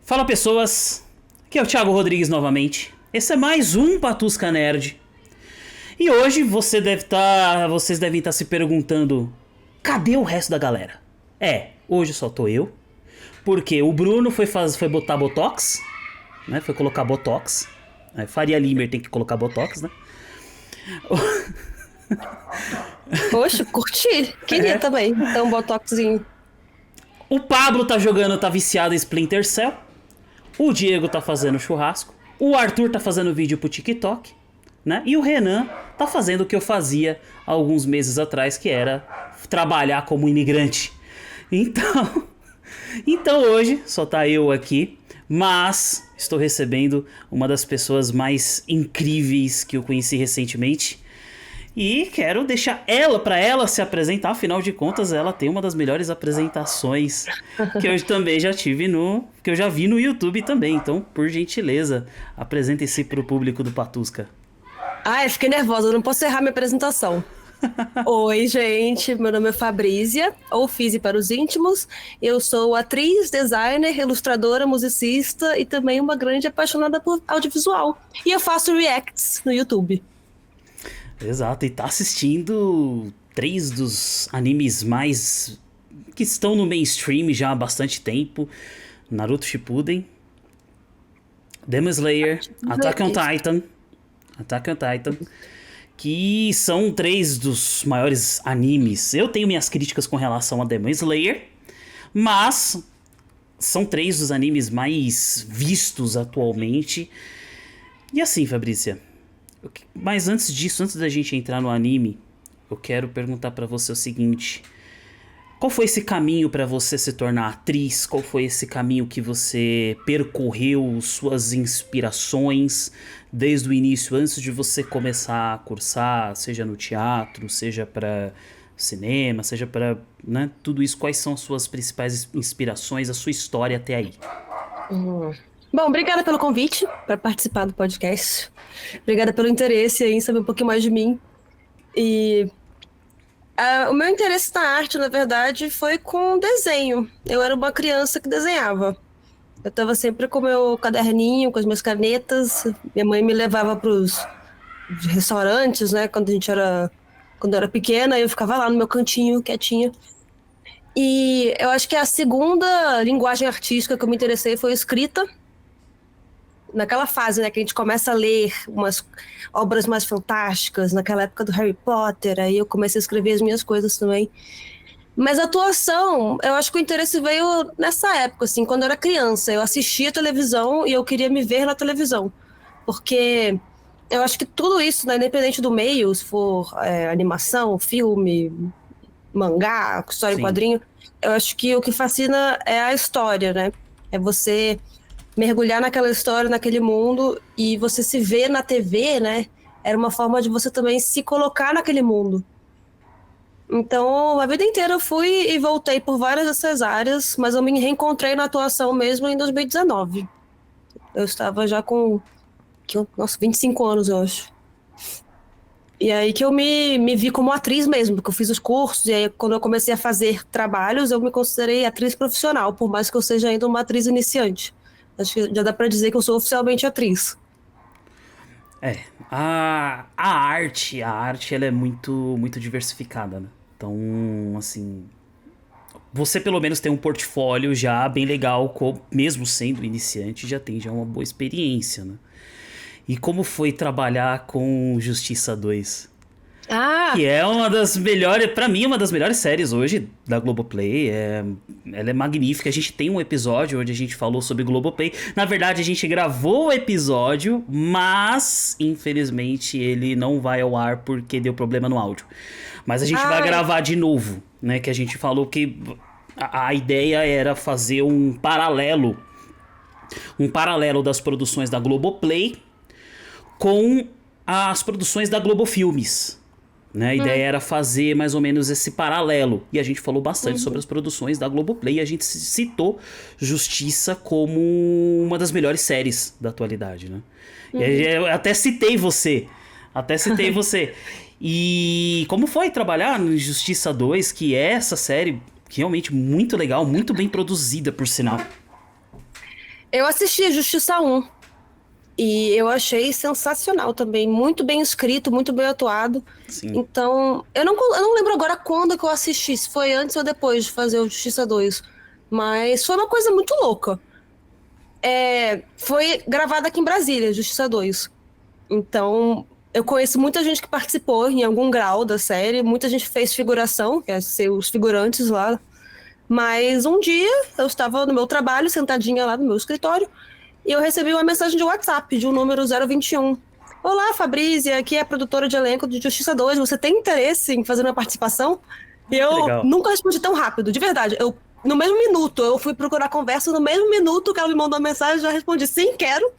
Fala pessoas, aqui é o Thiago Rodrigues novamente. Esse é mais um Patusca Nerd. E hoje vocês devem estar se perguntando: cadê o resto da galera? Hoje só tô eu, porque o Bruno foi botar Botox, né? Foi colocar Botox. Faria Limer tem que colocar Botox, né? Poxa, curti. Queria também. Então, um botoxinho. O Pablo tá viciado em Splinter Cell. O Diego tá fazendo churrasco. O Arthur tá fazendo vídeo pro TikTok, né? E o Renan tá fazendo o que eu fazia há alguns meses atrás, que era trabalhar como imigrante. Então hoje só tá eu aqui, mas estou recebendo uma das pessoas mais incríveis que eu conheci recentemente. E quero deixar pra ela se apresentar, afinal de contas ela tem uma das melhores apresentações que eu também já tive que eu já vi no YouTube também. Então, por gentileza, apresente-se pro público do Patusca. Ai, fiquei nervosa, eu não posso errar minha apresentação. Oi, gente, meu nome é Fabrícia, ou Fizi para os íntimos. Eu sou atriz, designer, ilustradora, musicista e também uma grande apaixonada por audiovisual. E eu faço reacts no YouTube. Exato, e tá assistindo 3 dos animes mais que estão no mainstream já há bastante tempo: Naruto Shippuden, Demon Slayer, Attack on Titan, que são 3 dos maiores animes. Eu tenho minhas críticas com relação a Demon Slayer, mas são 3 dos animes mais vistos atualmente. E assim, Fabrícia, mas antes disso, antes da gente entrar no anime, eu quero perguntar pra você o seguinte: qual foi esse caminho pra você se tornar atriz? Qual foi esse caminho que você percorreu, suas inspirações desde o início, antes de você começar a cursar, seja no teatro, seja pra cinema, seja pra, né, tudo isso? Quais são as suas principais inspirações, a sua história até aí? Bom, obrigada pelo convite para participar do podcast. Obrigada pelo interesse em saber um pouquinho mais de mim. E o meu interesse na arte, na verdade, foi com desenho. Eu era uma criança que desenhava. Eu estava sempre com o meu caderninho, com as minhas canetas. Minha mãe me levava para os restaurantes, né? Quando eu era pequena, eu ficava lá no meu cantinho, quietinha. E eu acho que a segunda linguagem artística que eu me interessei foi a escrita. Naquela fase, né, que a gente começa a ler umas obras mais fantásticas, naquela época do Harry Potter, aí eu comecei a escrever as minhas coisas também. Mas a atuação, eu acho que o interesse veio nessa época, assim, quando eu era criança. Eu assistia televisão e eu queria me ver na televisão. Porque eu acho que tudo isso, né, independente do meio, se for animação, filme, mangá, história em Sim. quadrinho, eu acho que o que fascina é a história, né? É você mergulhar naquela história, naquele mundo, e você se ver na TV, né? Era uma forma de você também se colocar naquele mundo. Então, a vida inteira eu fui e voltei por várias dessas áreas, mas eu me reencontrei na atuação mesmo em 2019. Eu estava já com, 25 anos, eu acho. E aí que eu me vi como atriz mesmo, porque eu fiz os cursos, e aí quando eu comecei a fazer trabalhos, eu me considerei atriz profissional, por mais que eu seja ainda uma atriz iniciante. Acho que já dá pra dizer que eu sou oficialmente atriz. A arte ela é muito diversificada, né? Então, assim, você pelo menos tem um portfólio já bem legal, mesmo sendo iniciante, já tem uma boa experiência, né? E como foi trabalhar com Justiça 2? Ah, Que é uma das melhores, pra mim, uma das melhores séries hoje da Globoplay. Ela é magnífica. A gente tem um episódio onde a gente falou sobre Globoplay. Na verdade, a gente gravou o episódio, mas infelizmente ele não vai ao ar porque deu problema no áudio. Mas a gente vai gravar de novo, né? Que a gente falou que a ideia era fazer um paralelo das produções da Globoplay com as produções da Globo Filmes. Né? A ideia era fazer mais ou menos esse paralelo. E a gente falou bastante sobre as produções da Globoplay. E a gente citou Justiça como uma das melhores séries da atualidade, né? E aí eu até citei você. E como foi trabalhar no Justiça 2, que é essa série realmente muito legal, muito bem produzida, por sinal. Eu assisti Justiça 1 e eu achei sensacional também. Muito bem escrito, muito bem atuado. Sim. Então, eu não lembro agora quando que eu assisti, se foi antes ou depois de fazer o Justiça 2. Mas foi uma coisa muito louca. Foi gravada aqui em Brasília, Justiça 2. Então, eu conheço muita gente que participou em algum grau da série, muita gente fez figuração, que é ser os figurantes lá. Mas um dia eu estava no meu trabalho, sentadinha lá no meu escritório, e eu recebi uma mensagem de WhatsApp de um número 021. Olá, Fabrícia, aqui é a produtora de elenco de Justiça 2. Você tem interesse em fazer uma participação? E Que eu legal. nunca respondi tão rápido, de verdade. No mesmo minuto, eu fui procurar conversa, no mesmo minuto que ela me mandou a mensagem, eu já respondi sim, quero.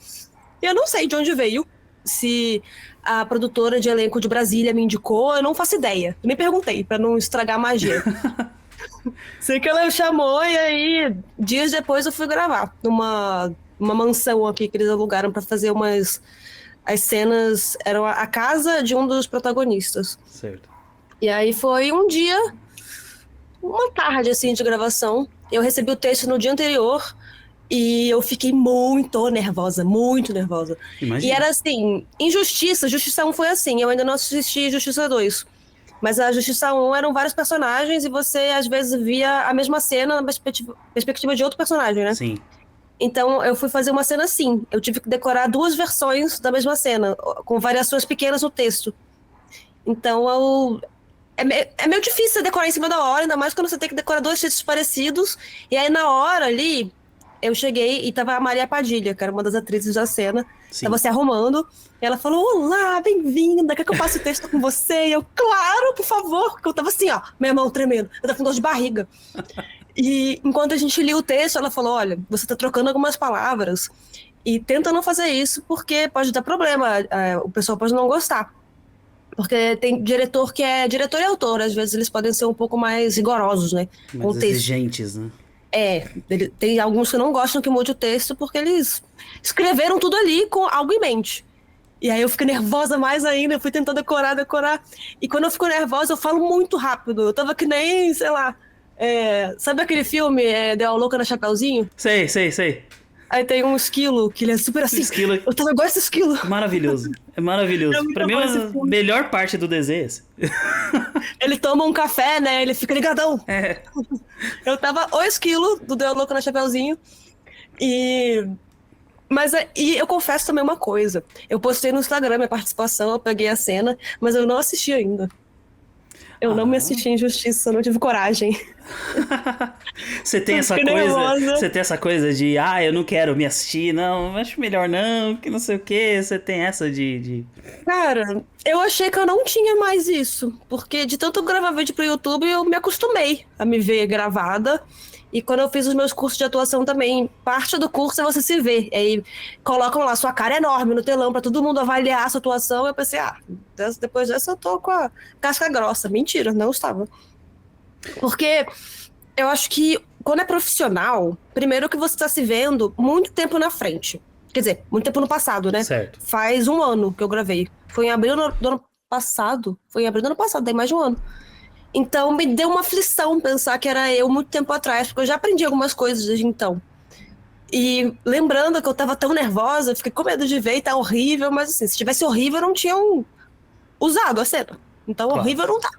E eu não sei de onde veio, se a produtora de elenco de Brasília me indicou, eu não faço ideia. Eu nem perguntei, para não estragar a magia. Sei que ela me chamou e aí, dias depois eu fui gravar uma mansão aqui que eles alugaram para fazer umas. As cenas eram a casa de um dos protagonistas. Certo. E aí foi um dia, uma tarde assim de gravação. Eu recebi o texto no dia anterior e eu fiquei muito nervosa, muito nervosa. E Imagina. era assim, Injustiça, Justiça 1 foi assim, eu ainda não assisti Justiça 2. Mas a Justiça 1 eram vários personagens e você, às vezes, via a mesma cena na perspectiva de outro personagem, né? Sim. Então, eu fui fazer uma cena assim. Eu tive que decorar duas versões da mesma cena, com variações pequenas no texto. Então, é meio difícil decorar em cima da hora, ainda mais quando você tem que decorar dois textos parecidos. E aí, na hora ali, eu cheguei e tava a Maria Padilha, que era uma das atrizes da cena, Sim. tava se arrumando. E ela falou: Olá, bem-vinda, quer que eu passe o texto com você? E eu, claro, por favor. Porque eu tava assim, ó, minha mão tremendo, eu tava com dor de barriga. E enquanto a gente lia o texto, ela falou: Olha, você tá trocando algumas palavras. E tenta não fazer isso, porque pode dar problema, o pessoal pode não gostar. Porque tem diretor que é diretor e autor, às vezes eles podem ser um pouco mais rigorosos, né, com Mais o texto. exigentes, né? Tem alguns que não gostam que mude o texto porque eles escreveram tudo ali com algo em mente. E aí eu fico nervosa mais ainda, eu fui tentando decorar. E quando eu fico nervosa, eu falo muito rápido. Eu tava que nem, sei lá, sabe aquele filme, Deu a Louca na Chapeuzinho? Sei. Aí tem um esquilo, que ele é super assim. Esquilo Eu tava igual esse esquilo. maravilhoso. É É maravilhoso. Pra muito mim, bom esse a filme. melhor parte do desenho é esse. Ele toma um café, né? Ele fica ligadão. É. Eu tava o esquilo do Deu a Louca na Chapeuzinho. E e eu confesso também uma coisa. Eu postei no Instagram minha participação, eu peguei a cena, mas eu não assisti ainda. Eu não me Ah. assisti em Justiça, eu não tive coragem. Você tem Eu essa fiquei coisa, nervosa. você tem essa coisa de, eu não quero me assistir, não, acho melhor não, que não sei o que. Você tem essa de... Cara, eu achei que eu não tinha mais isso, porque de tanto gravar vídeo pro YouTube, eu me acostumei a me ver gravada. E quando eu fiz os meus cursos de atuação também, parte do curso é você se ver. Aí colocam lá sua cara enorme no telão pra todo mundo avaliar a sua atuação. Eu pensei, depois dessa eu tô com a casca grossa. Mentira, não estava. Porque eu acho que quando é profissional, primeiro que você está se vendo muito tempo na frente. Quer dizer, muito tempo no passado, né? Certo. Faz um ano que eu gravei. Foi em abril do ano passado. Foi em abril do ano passado, tem mais de um ano. Então me deu uma aflição pensar que era eu muito tempo atrás, porque eu já aprendi algumas coisas desde então. E lembrando que eu tava tão nervosa, eu fiquei com medo de ver e tá horrível, mas assim, se tivesse horrível, não tinham usado a cena. Então Claro. horrível não tá.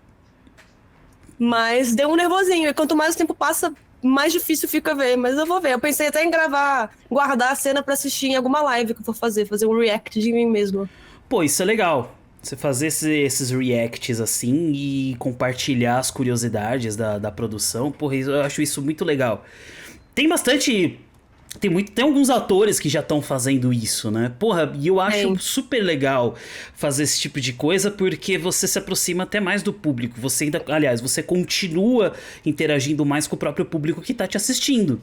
Mas deu um nervosinho. E quanto mais o tempo passa, mais difícil fica ver. Mas eu vou ver. Eu pensei até em gravar, guardar a cena pra assistir em alguma live que eu for fazer um react de mim mesmo. Pô, isso é legal. Você fazer esses reacts assim e compartilhar as curiosidades da produção, porra, eu acho isso muito legal. Tem bastante. Tem alguns atores que já estão fazendo isso, né? Porra, e eu acho super legal fazer esse tipo de coisa porque você se aproxima até mais do público. Você ainda, aliás, você continua interagindo mais com o próprio público que tá te assistindo,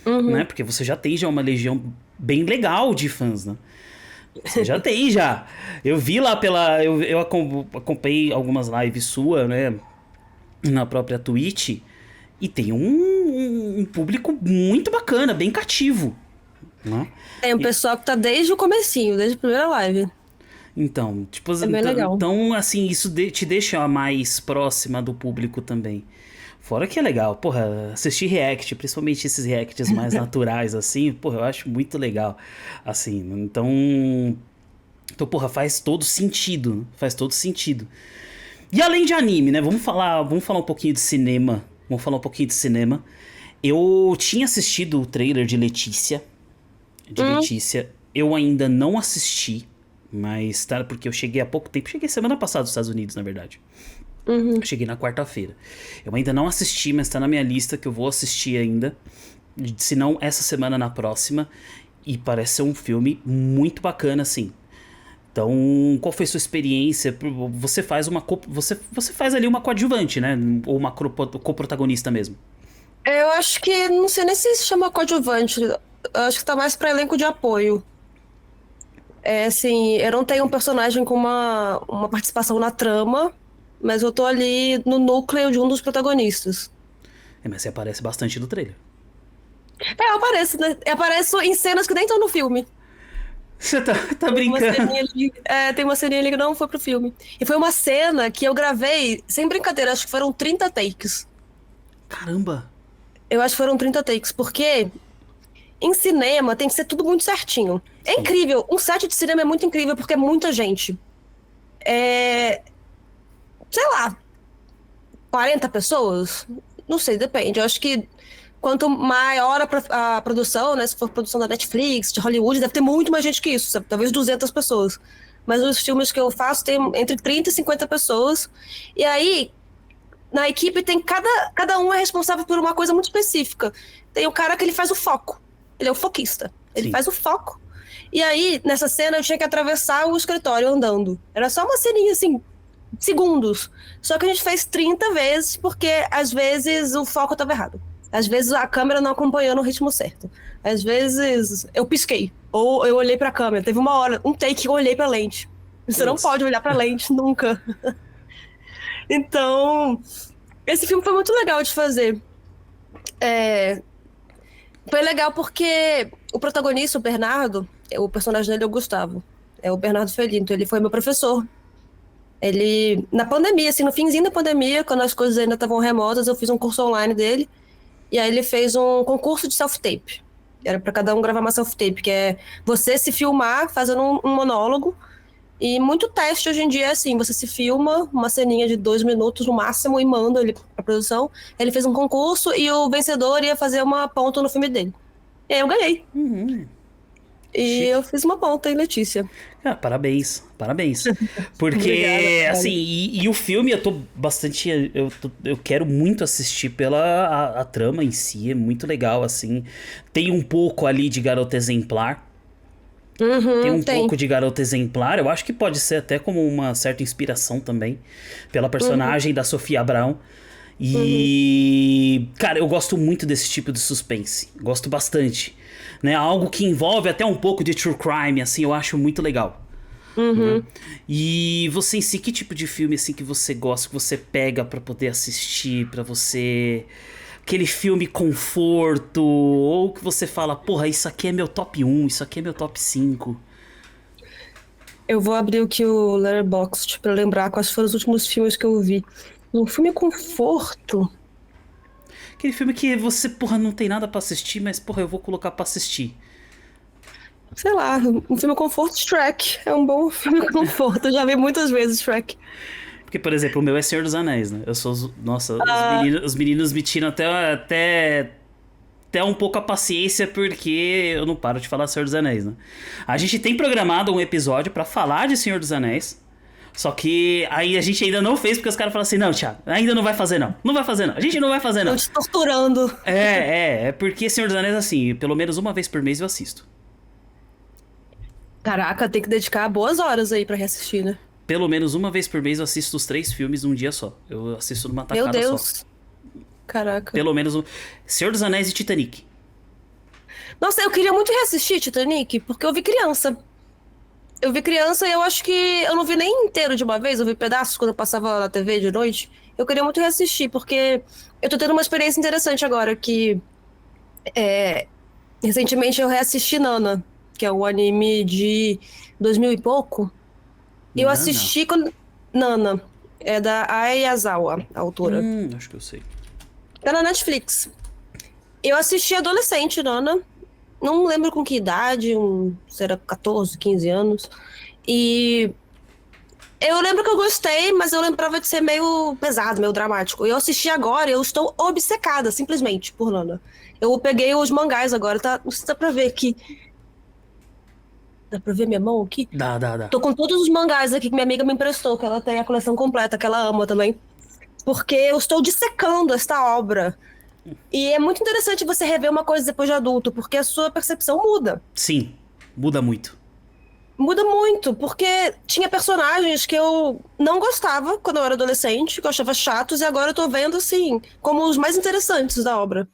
né? Porque você já tem uma legião bem legal de fãs, né? Você já tem, já. Eu vi lá eu acompanhei algumas lives sua, né? Na própria Twitch. E tem um público muito bacana, bem cativo, né? Tem um pessoal que tá desde o comecinho, desde a primeira live. Então, tipo, É bem legal. então assim, isso te deixa mais próxima do público também. Fora que é legal, porra, assistir react, principalmente esses reacts mais naturais, assim, porra, eu acho muito legal, assim, então, porra, faz todo sentido, faz todo sentido. E além de anime, né, vamos falar um pouquinho de cinema, Eu tinha assistido o trailer de Letícia, eu ainda não assisti, mas tá, porque eu cheguei há pouco tempo, cheguei semana passada dos Estados Unidos, na verdade. Uhum. Eu cheguei na quarta-feira. Eu ainda não assisti, mas tá na minha lista que eu vou assistir ainda. Se não, essa semana, na próxima. E parece ser um filme muito bacana, assim. Então, qual foi a sua experiência? Você faz você faz ali uma coadjuvante, né? Ou uma coprotagonista mesmo. Eu acho que, não sei nem se chama coadjuvante, eu acho que tá mais pra elenco de apoio. É assim, eu não tenho um personagem com uma participação na trama, mas eu tô ali no núcleo de um dos protagonistas. Mas você aparece bastante no trailer. Eu apareço, né? Eu apareço em cenas que nem estão no filme. Você tá Tem uma brincando? ceninha ali, tem uma ceninha ali que não foi pro filme. E foi uma cena que eu gravei, sem brincadeira, acho que foram 30 takes. Caramba! Eu acho que foram 30 takes, porque em cinema tem que ser tudo muito certinho. É Sim. incrível, um set de cinema é muito incrível porque é muita gente. Sei lá, 40 pessoas? Não sei, depende. Eu acho que quanto maior a produção, né? Se for produção da Netflix, de Hollywood, deve ter muito mais gente que isso, sabe? Talvez 200 pessoas. Mas os filmes que eu faço tem entre 30 e 50 pessoas. E aí, na equipe, tem cada um é responsável por uma coisa muito específica. Tem o cara que ele faz o foco. Ele é o foquista. Ele Sim. faz o foco. E aí, nessa cena, eu tinha que atravessar o escritório andando. Era só uma ceninha assim, segundos. Só que a gente fez 30 vezes, porque às vezes o foco estava errado. Às vezes a câmera não acompanhou no ritmo certo. Às vezes eu pisquei. Ou eu olhei pra câmera. Teve uma hora, um take que eu olhei pra lente. Você não Putz. pode olhar pra lente nunca. Então, esse filme foi muito legal de fazer. Foi legal porque o protagonista, o Bernardo, o personagem dele é o Gustavo. É o Bernardo Felinto. Ele foi meu professor. Ele, na pandemia, assim, no finzinho da pandemia, quando as coisas ainda estavam remotas, eu fiz um curso online dele. E aí ele fez um concurso de self-tape. Era para cada um gravar uma self-tape, que é você se filmar fazendo um monólogo. E muito teste hoje em dia é assim, você se filma uma ceninha de 2 minutos no máximo e manda ele pra produção. Ele fez um concurso e o vencedor ia fazer uma ponta no filme dele. E aí eu ganhei. E eu Chique. fiz uma ponta em Letícia. Ah, parabéns, parabéns. Obrigada, Porque, obrigada. assim, e o filme eu tô bastante. Eu quero muito assistir pela a trama em si, é muito legal, assim. Tem um pouco ali de Garota Exemplar. Tem Uhum, um tem. pouco de Garota Exemplar. Eu acho que pode ser até como uma certa inspiração também pela Uhum, personagem da Sofia Abrão. uhum. E, cara, eu gosto muito desse tipo de suspense. Gosto bastante. Né? Algo que envolve até um pouco de true crime, assim, eu acho muito legal. Né? Uhum. E você em si, que tipo de filme assim que você gosta, que você pega pra poder assistir, pra você aquele filme conforto, ou que você fala, porra, isso aqui é meu top 1, isso aqui é meu top 5. Eu vou abrir aqui o Letterboxd pra lembrar quais foram os últimos filmes que eu vi. Um filme conforto. Aquele filme que você, porra, não tem nada pra assistir, mas porra, eu vou colocar pra assistir. Sei lá, um filme conforto, Shrek. É um bom filme conforto. Eu já vi muitas vezes Shrek. Porque, por exemplo, o meu é Senhor dos Anéis, né? Eu sou. Nossa, Ah, os meninos me tiram até um pouco a paciência, porque eu não paro de falar Senhor dos Anéis, né? A gente tem programado um episódio pra falar de Senhor dos Anéis. Só que aí a gente ainda não fez, porque os caras falaram assim: não, Thiago, ainda não vai fazer, não. Não vai fazer, não. A gente não vai fazer, tô não. te torturando. É porque Senhor dos Anéis, assim, pelo menos uma vez por mês eu assisto. Caraca, tem que dedicar boas horas aí pra reassistir, né? Pelo menos uma vez por mês eu assisto os 3 filmes num dia só. Eu assisto numa Meu tacada só. Deus. Caraca. Pelo menos um. Senhor dos Anéis e Titanic. Nossa, eu queria muito reassistir Titanic, porque eu vi criança. Eu vi criança e eu acho que eu não vi nem inteiro de uma vez, eu vi pedaços quando eu passava na TV de noite. Eu queria muito reassistir, porque eu tô tendo uma experiência interessante agora, que recentemente eu reassisti Nana, que é o anime de 2000 e pouco. E eu Nana. assisti quando... Nana, é da Ai Yazawa, a autora. Acho que eu sei. Tá na Netflix. Eu assisti adolescente, Nona. Não lembro com que idade, será 14, 15 anos. E eu lembro que eu gostei, mas eu lembrava de ser meio pesado, meio dramático. Eu assisti agora e eu estou obcecada, simplesmente, por Nona. Eu peguei os mangás agora, tá? Não sei se dá pra ver aqui. Dá pra ver minha mão aqui? Dá. Tô com todos os mangás aqui que minha amiga me emprestou, que ela tem a coleção completa, que ela ama também. Porque eu estou dissecando esta obra. E é muito interessante você rever uma coisa depois de adulto, porque a sua percepção muda. Sim, muda muito. Muda muito, porque tinha personagens que eu não gostava quando eu era adolescente, que eu achava chatos, e agora eu tô vendo, assim, como os mais interessantes da obra.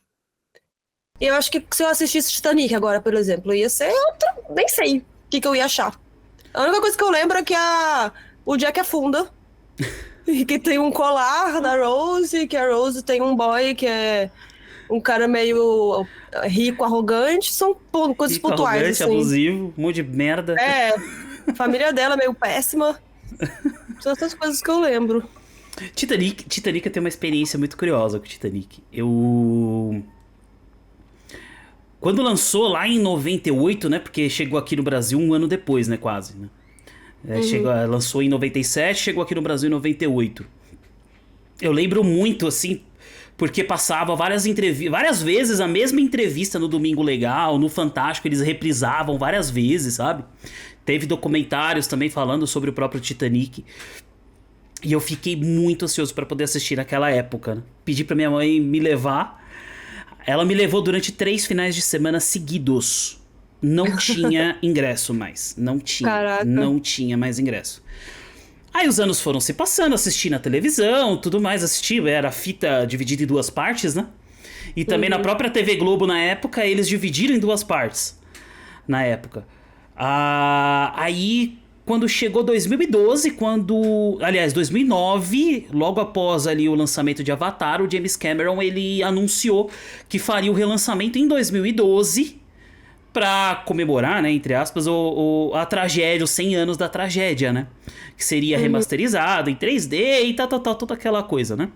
E eu acho que se eu assistisse Titanic agora, por exemplo, ia ser outra. Nem sei o que eu ia achar. A única coisa que eu lembro é que o Jack afunda. E que tem um colar da Rose, que a Rose tem um boy que é um cara meio rico, arrogante. São coisas Rico, pontuais, arrogante, assim. abusivo, um monte de merda. É, a família dela é meio péssima. São essas coisas que eu lembro. Titanic eu tenho uma experiência muito curiosa com Titanic. Eu... Quando lançou lá em 98, né? Porque chegou aqui no Brasil um ano depois, né? Quase, né? Lançou em 97, chegou aqui no Brasil em 98. Eu lembro muito, assim, porque passava várias vezes a mesma entrevista no Domingo Legal, no Fantástico, eles reprisavam várias vezes, sabe? Teve documentários também falando sobre o próprio Titanic. E eu fiquei muito ansioso para poder assistir naquela época, né? Pedi pra minha mãe me levar. Ela me levou durante 3 finais de semana seguidos. Não tinha ingresso mais. Caraca. Não tinha mais ingresso. Aí os anos foram se passando, assisti na televisão, tudo mais, assisti, era fita dividida em 2 partes, né? E também na própria TV Globo na época, eles dividiram em 2 partes. Na época. Aí, quando chegou 2012, aliás, 2009, logo após ali o lançamento de Avatar, o James Cameron, ele anunciou que faria o relançamento em 2012 pra comemorar, né, entre aspas, a tragédia, os 100 anos da tragédia, né? Que seria remasterizado em 3D e tal, toda aquela coisa, né?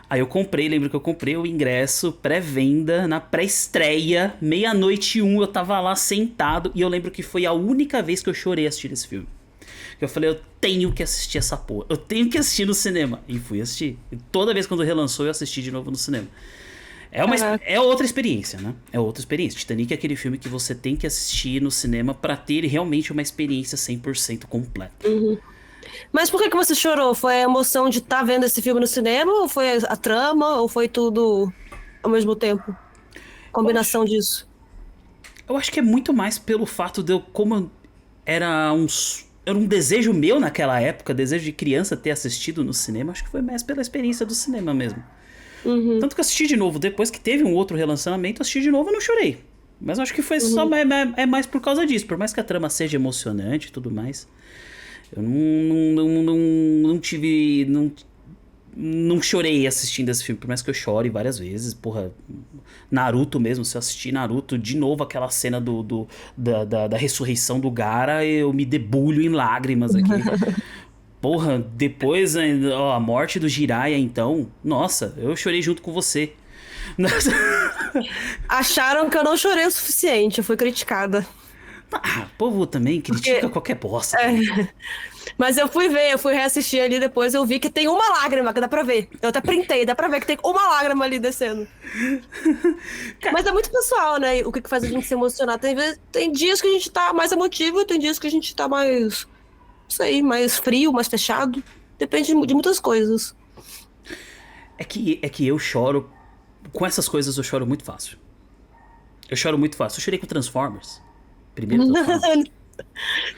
Aí lembro que eu comprei o ingresso pré-venda, na pré-estreia, 00:01, eu tava lá sentado, e eu lembro que foi a única vez que eu chorei assistindo esse filme. Eu falei, eu tenho que assistir essa porra, eu tenho que assistir no cinema. E fui assistir. E toda vez quando relançou, eu assisti de novo no cinema. É outra experiência, né? É outra experiência. Titanic é aquele filme que você tem que assistir no cinema pra ter realmente uma experiência 100% completa. Mas por que você chorou? Foi a emoção de estar vendo esse filme no cinema? Ou foi a trama? Ou foi tudo ao mesmo tempo? Combinação disso. Eu acho que é muito mais pelo fato de era um desejo meu naquela época, desejo de criança ter assistido no cinema. Acho que foi mais pela experiência do cinema mesmo. Tanto que eu assisti de novo, depois que teve um outro relançamento, eu assisti de novo e não chorei. Mas eu acho que foi só mais por causa disso. Por mais que a trama seja emocionante e tudo mais, eu não tive... Não chorei assistindo esse filme, por mais que eu chore várias vezes. Porra, Naruto mesmo, se eu assistir Naruto, de novo aquela cena da ressurreição do Gaara, eu me debulho em lágrimas aqui. Porra, depois a morte do Jiraiya, então, nossa, eu chorei junto com você. Acharam que eu não chorei o suficiente, eu fui criticada. O povo também critica qualquer bosta. Mas eu fui reassistir ali depois, eu vi que tem uma lágrima que dá pra ver. Eu até printei, dá pra ver que tem uma lágrima ali descendo. Mas é muito pessoal, né? O que faz a gente se emocionar. Tem dias que a gente tá mais emotivo, tem dias que a gente tá mais, não sei, mais frio, mais fechado. Depende de muitas coisas. É que eu choro, com essas coisas eu choro muito fácil. Eu choro muito fácil. Eu chorei com Transformers. Primeiro Transformers.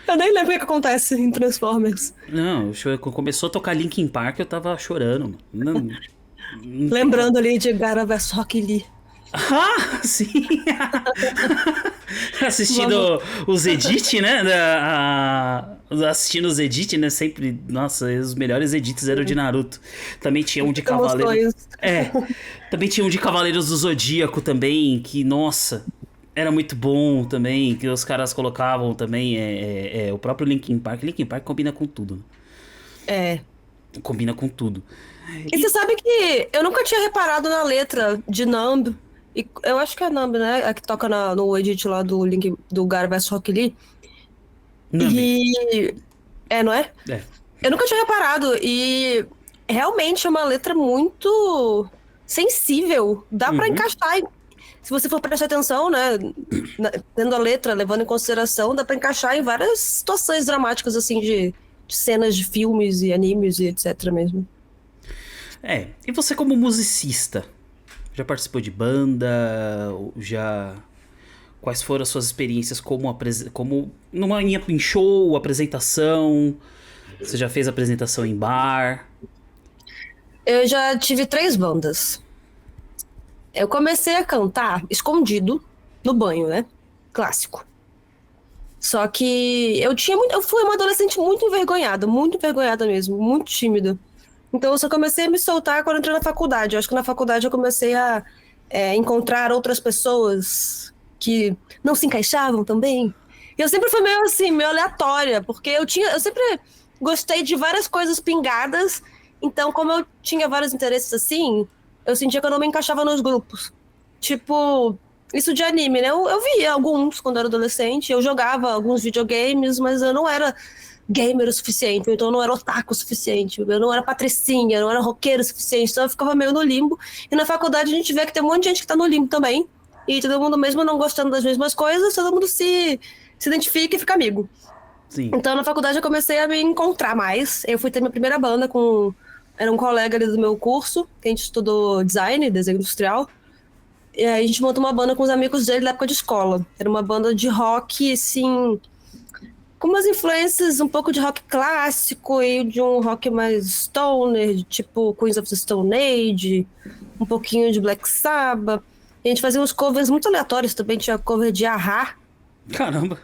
Eu nem lembro o que acontece em Transformers. Não, quando começou a tocar Linkin Park, eu tava chorando. Não Lembrando ali de Gaara vs Rock Lee. Ah, sim! Assistindo os edits, né? Assistindo os edits, né? Sempre, nossa, os melhores edits eram de Naruto. Também tinha um de Cavaleiros. Também tinha um de Cavaleiros do Zodíaco também, que, nossa, era muito bom também, que os caras colocavam também o próprio Linkin Park. Linkin Park combina com tudo. É. Combina com tudo. E você sabe que eu nunca tinha reparado na letra de Numb. E eu acho que é Numb, né? A que toca no edit lá do Link do Gara vs Rock Lee. Numb. E. É, não é? É. Eu nunca tinha reparado. E realmente é uma letra muito sensível. Dá pra encaixar. Se você for prestar atenção, né? Tendo a letra, levando em consideração, dá pra encaixar em várias situações dramáticas, assim, de cenas de filmes e animes e etc. mesmo. E você como musicista? Já participou de banda? Já... Quais foram as suas experiências como em show, apresentação? Você já fez apresentação em bar? Eu já tive 3 bandas. Eu comecei a cantar escondido no banho, né? Clássico. Só que eu fui uma adolescente muito envergonhada mesmo, muito tímida. Então eu só comecei a me soltar quando eu entrei na faculdade. Eu acho que na faculdade eu comecei a encontrar outras pessoas que não se encaixavam também. E eu sempre fui meio assim, meio aleatória, porque eu sempre gostei de várias coisas pingadas. Então, como eu tinha vários interesses assim, eu sentia que eu não me encaixava nos grupos. Tipo, isso de anime, né? Eu via alguns quando eu era adolescente, eu jogava alguns videogames, mas eu não era gamer o suficiente, então eu não era otaku o suficiente, eu não era patricinha, eu não era roqueiro o suficiente, então eu ficava meio no limbo. E na faculdade a gente vê que tem um monte de gente que tá no limbo também, e todo mundo mesmo não gostando das mesmas coisas, todo mundo se identifica e fica amigo. Sim. Então na faculdade eu comecei a me encontrar mais. Eu fui ter minha primeira banda era um colega ali do meu curso, que a gente estudou design, desenho industrial. E aí a gente montou uma banda com os amigos dele da época de escola. Era uma banda de rock, assim, com umas influências um pouco de rock clássico e de um rock mais stoner, tipo Queens of the Stone Age, um pouquinho de Black Sabbath. E a gente fazia uns covers muito aleatórios também, tinha cover de A-ha. Caramba.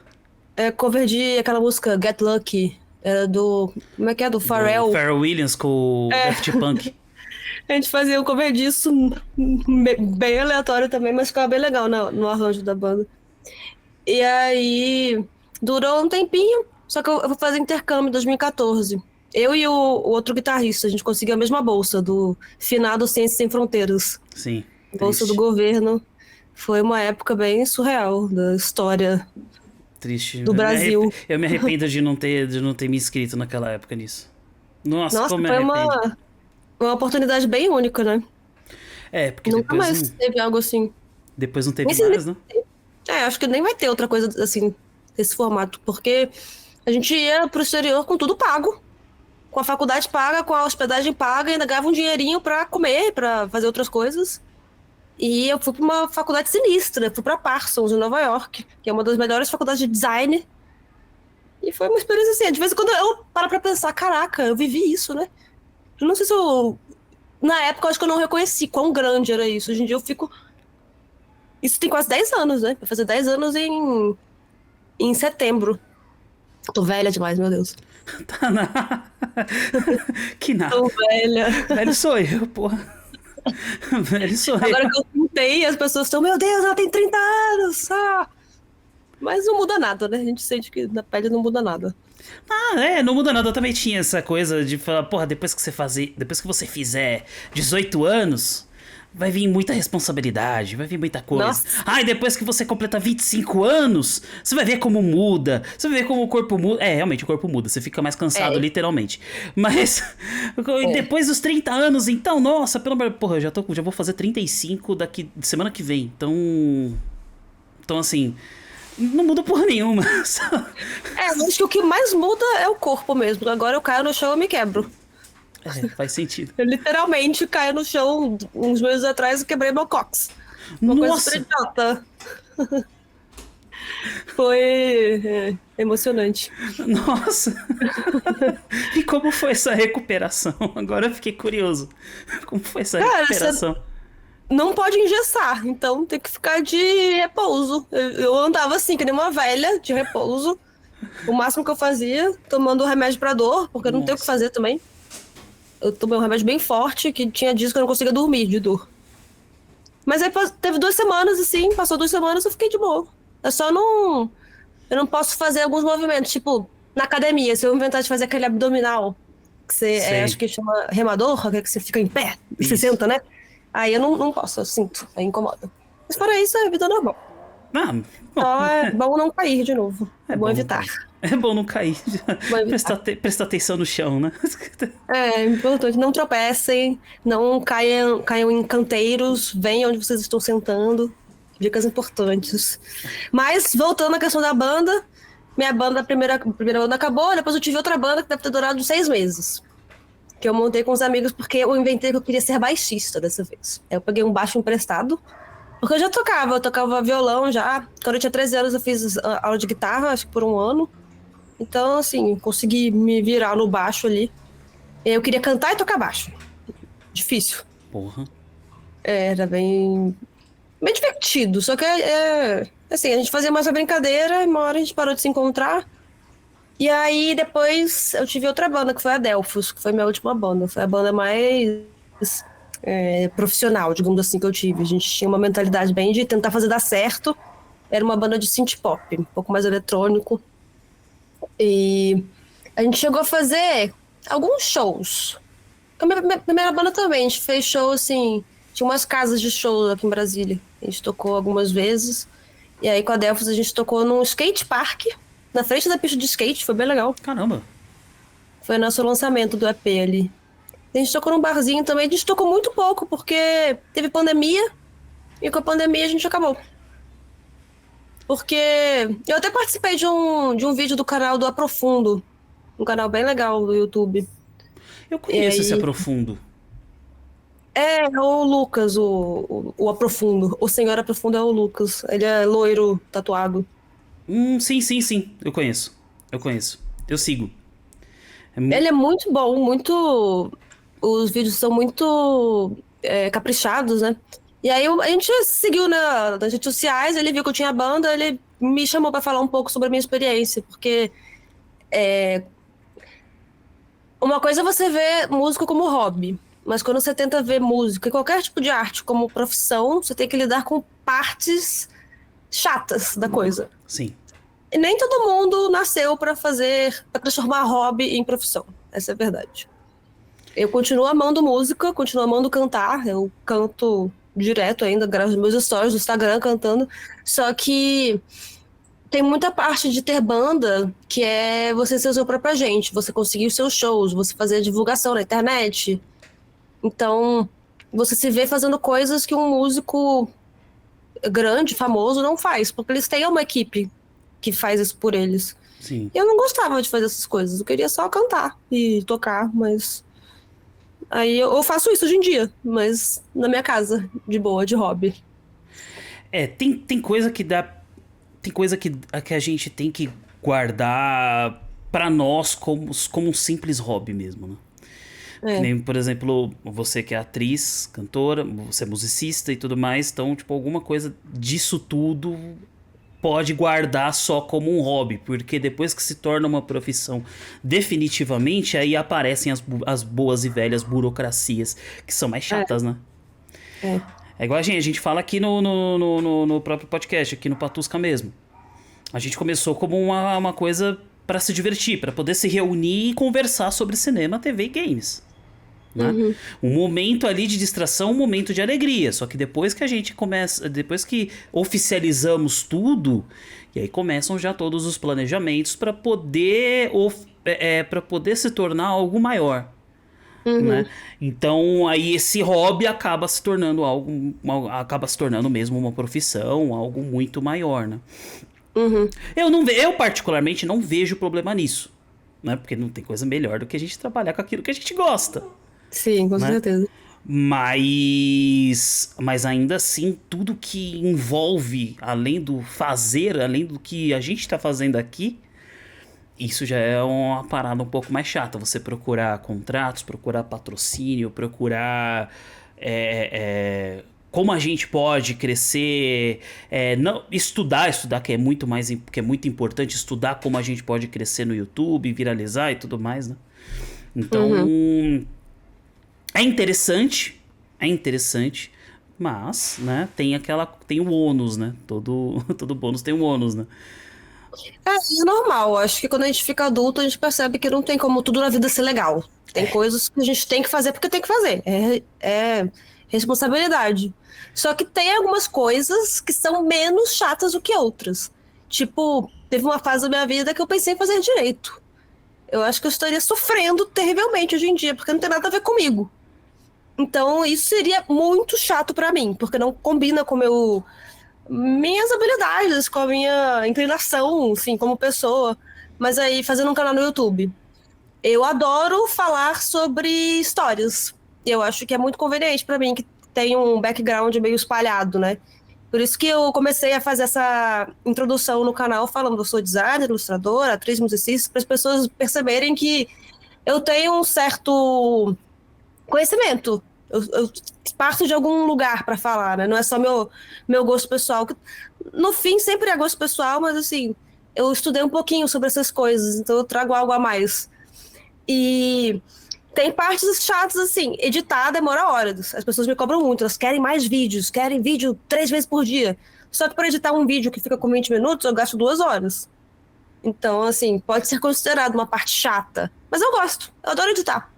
Cover de aquela música Get Lucky, era do... Como é que é? Do Pharrell. Pharrell Williams com o Daft Punk. A gente fazia um cover disso, bem aleatório também, mas ficava bem legal no arranjo da banda. E aí, durou um tempinho, só que eu vou fazer intercâmbio em 2014. Eu e o outro guitarrista, a gente conseguiu a mesma bolsa do finado Ciências Sem Fronteiras. Sim. Bolsa do governo. Foi uma época bem surreal da história do Brasil. Eu me arrependo de não ter me inscrito naquela época nisso. Nossa, como me foi arrependo. uma oportunidade bem única, né? Porque Nunca depois mais teve algo assim. depois não teve mais, né? Acho que nem vai ter outra coisa assim, desse formato, porque a gente ia pro exterior com tudo pago. Com a faculdade paga, com a hospedagem paga, e ainda ganhava um dinheirinho pra comer, pra fazer outras coisas. E eu fui pra uma faculdade sinistra, fui pra Parsons, em Nova York, que é uma das melhores faculdades de design. E foi uma experiência assim, de vez em quando eu paro pra pensar, caraca, eu vivi isso, né? Eu não sei se eu... Na época eu acho que eu não reconheci quão grande era isso. Hoje em dia eu fico... Isso tem quase 10 anos, né? Vai fazer 10 anos em setembro. Tô velha demais, meu Deus. Tá na... Que nada. Tô velha. Velho sou eu, porra. Velho sou eu. Agora que eu pintei, as pessoas estão, meu Deus, ela tem 30 anos! Ah! Mas não muda nada, né? A gente sente que na pele não muda nada. Não muda nada. Eu também tinha essa coisa de falar, porra, depois que você fizer 18 anos, vai vir muita responsabilidade, vai vir muita coisa. Nossa. E depois que você completa 25 anos, você vai ver como muda, você vai ver como o corpo muda. Realmente, o corpo muda, você fica mais cansado, literalmente. Mas, depois dos 30 anos, então, nossa, pelo amor... Porra, eu já vou fazer 35 semana que vem, então assim... Não muda porra nenhuma. Acho que o que mais muda é o corpo mesmo. Agora eu caio no chão e me quebro. Faz sentido. Eu literalmente caí no chão uns meses atrás e quebrei meu cóccix. Uma coisa super idiota. Foi emocionante. Nossa. E como foi essa recuperação? Agora eu fiquei curioso. Como foi essa recuperação? Não pode engessar, então tem que ficar de repouso. Eu andava assim, que nem uma velha, de repouso. O máximo que eu fazia, tomando remédio pra dor, porque eu não tenho o que fazer também. Eu tomei um remédio bem forte, que tinha dias que eu não conseguia dormir de dor. Mas aí teve 2 semanas, assim, passou 2 semanas, eu fiquei de boa. Eu só não... Eu não posso fazer alguns movimentos, tipo, na academia, se eu inventar de fazer aquele abdominal que você, Sei. acho que chama remador, que você fica em pé e você Isso. senta, né? Aí eu não posso, eu sinto, aí incomoda. Mas fora isso, a vida é normal. Ah, bom, Só é bom não cair de novo. é É bom bom não evitar. cair. É bom não cair. Bom evitar. Prestar atenção no chão, né? É importante, não tropecem, não caiam em canteiros, venham onde vocês estão sentando. Dicas importantes. Mas, voltando à questão da banda, minha banda, a primeira banda acabou, depois eu tive outra banda que deve ter durado uns 6 meses. Que eu montei com os amigos porque eu inventei que eu queria ser baixista dessa vez. Aí eu peguei um baixo emprestado, porque eu tocava violão já. Quando eu tinha 13 anos eu fiz aula de guitarra, acho que por um ano. Então, assim, consegui me virar no baixo ali. Eu queria cantar e tocar baixo. Difícil. Porra. Era bem divertido. Só que assim, a gente fazia mais uma brincadeira, e uma hora a gente parou de se encontrar. E aí depois eu tive outra banda, que foi a Delphos, que foi minha última banda. Foi a banda mais profissional, digamos assim, que eu tive. A gente tinha uma mentalidade bem de tentar fazer dar certo. Era uma banda de synth pop, um pouco mais eletrônico. E a gente chegou a fazer alguns shows. A minha primeira banda também, a gente fez show assim. Tinha umas casas de show aqui em Brasília. A gente tocou algumas vezes. E aí com a Delphos a gente tocou num skate park, na frente da pista de skate, foi bem legal. Caramba. Foi nosso lançamento do EP ali. A gente tocou num barzinho também, a gente tocou muito pouco, porque teve pandemia, e com a pandemia a gente acabou. Porque eu até participei de um vídeo do canal do Aprofundo, um canal bem legal do YouTube. Eu E conheço esse aí, Aprofundo. o Lucas, o Aprofundo. O senhor Aprofundo é o Lucas. Ele é loiro, tatuado. Sim, sim, sim. Eu conheço. Eu conheço. Eu sigo. Ele é muito bom, muito. Os vídeos são muito caprichados, né? E aí a gente seguiu nas redes sociais, ele viu que eu tinha banda, ele me chamou pra falar um pouco sobre a minha experiência, porque uma coisa é você ver música como hobby, mas quando você tenta ver música e qualquer tipo de arte como profissão, você tem que lidar com partes chatas da coisa. Sim. E nem todo mundo nasceu pra transformar hobby em profissão. Essa é a verdade. Eu continuo amando música, continuo amando cantar. Eu canto direto ainda, gravo meus stories do Instagram cantando. Só que tem muita parte de ter banda que é você ser o seu próprio agente, você conseguir os seus shows, você fazer a divulgação na internet. Então, você se vê fazendo coisas que um músico grande, famoso, não faz, porque eles têm uma equipe que faz isso por eles. Sim. Eu não gostava de fazer essas coisas, eu queria só cantar e tocar, mas aí eu faço isso hoje em dia, mas na minha casa, de boa, de hobby. Tem coisa que dá. Tem coisa que a gente tem que guardar pra nós como um simples hobby mesmo, né? Que É, nem, por exemplo, você que é atriz, cantora, você é musicista e tudo mais, então, tipo, alguma coisa disso tudo pode guardar só como um hobby, porque depois que se torna uma profissão definitivamente, aí aparecem as boas e velhas burocracias, que são mais chatas, né? é. É igual a gente fala aqui no próprio podcast, aqui no Patusca mesmo. A gente começou como uma coisa pra se divertir, pra poder se reunir e conversar sobre cinema, TV e games. Né? Uhum. Um momento ali de distração, um momento de alegria. Só que depois que a gente começa, depois que oficializamos tudo, e aí começam já todos os planejamentos para poder para poder se tornar algo maior. Né? Então aí esse hobby acaba se tornando acaba se tornando mesmo uma profissão, algo muito maior, né? Uhum. Eu particularmente não vejo problema nisso, né? Porque não tem coisa melhor do que a gente trabalhar com aquilo que a gente gosta, Sim, com né? certeza. Mas ainda assim, tudo que envolve, além do fazer, além do que a gente está fazendo aqui, isso já é uma parada um pouco mais chata. Você procurar contratos, procurar patrocínio, procurar como a gente pode crescer, não, estudar que é muito importante, estudar como a gente pode crescer no YouTube, viralizar e tudo mais, né? Então, é interessante, mas, né, tem o ônus, né? Todo bônus tem um ônus, né? É normal. Acho que quando a gente fica adulto, a gente percebe que não tem como tudo na vida ser legal. Tem coisas que a gente tem que fazer porque tem que fazer. É responsabilidade. Só que tem algumas coisas que são menos chatas do que outras. Tipo, teve uma fase da minha vida que eu pensei em fazer direito. Eu acho que eu estaria sofrendo terrivelmente hoje em dia, porque não tem nada a ver comigo. Então, isso seria muito chato pra mim, porque não combina com minhas habilidades, com a minha inclinação, assim, como pessoa. Mas aí, fazendo um canal no YouTube, eu adoro falar sobre histórias. Eu acho que é muito conveniente pra mim, que tem um background meio espalhado, né? Por isso que eu comecei a fazer essa introdução no canal falando que eu sou designer, ilustradora, atriz, musicista, para as pessoas perceberem que eu tenho um certo conhecimento. Eu parto de algum lugar para falar, né? Não é só meu gosto pessoal. No fim, sempre é gosto pessoal, mas assim, eu estudei um pouquinho sobre essas coisas, então eu trago algo a mais. E tem partes chatas, assim, editar demora horas. As pessoas me cobram muito, elas querem mais vídeos, querem vídeo 3 vezes por dia. Só que para editar um vídeo que fica com 20 minutos, eu gasto 2 horas. Então, assim, pode ser considerado uma parte chata. Mas eu gosto, eu adoro editar.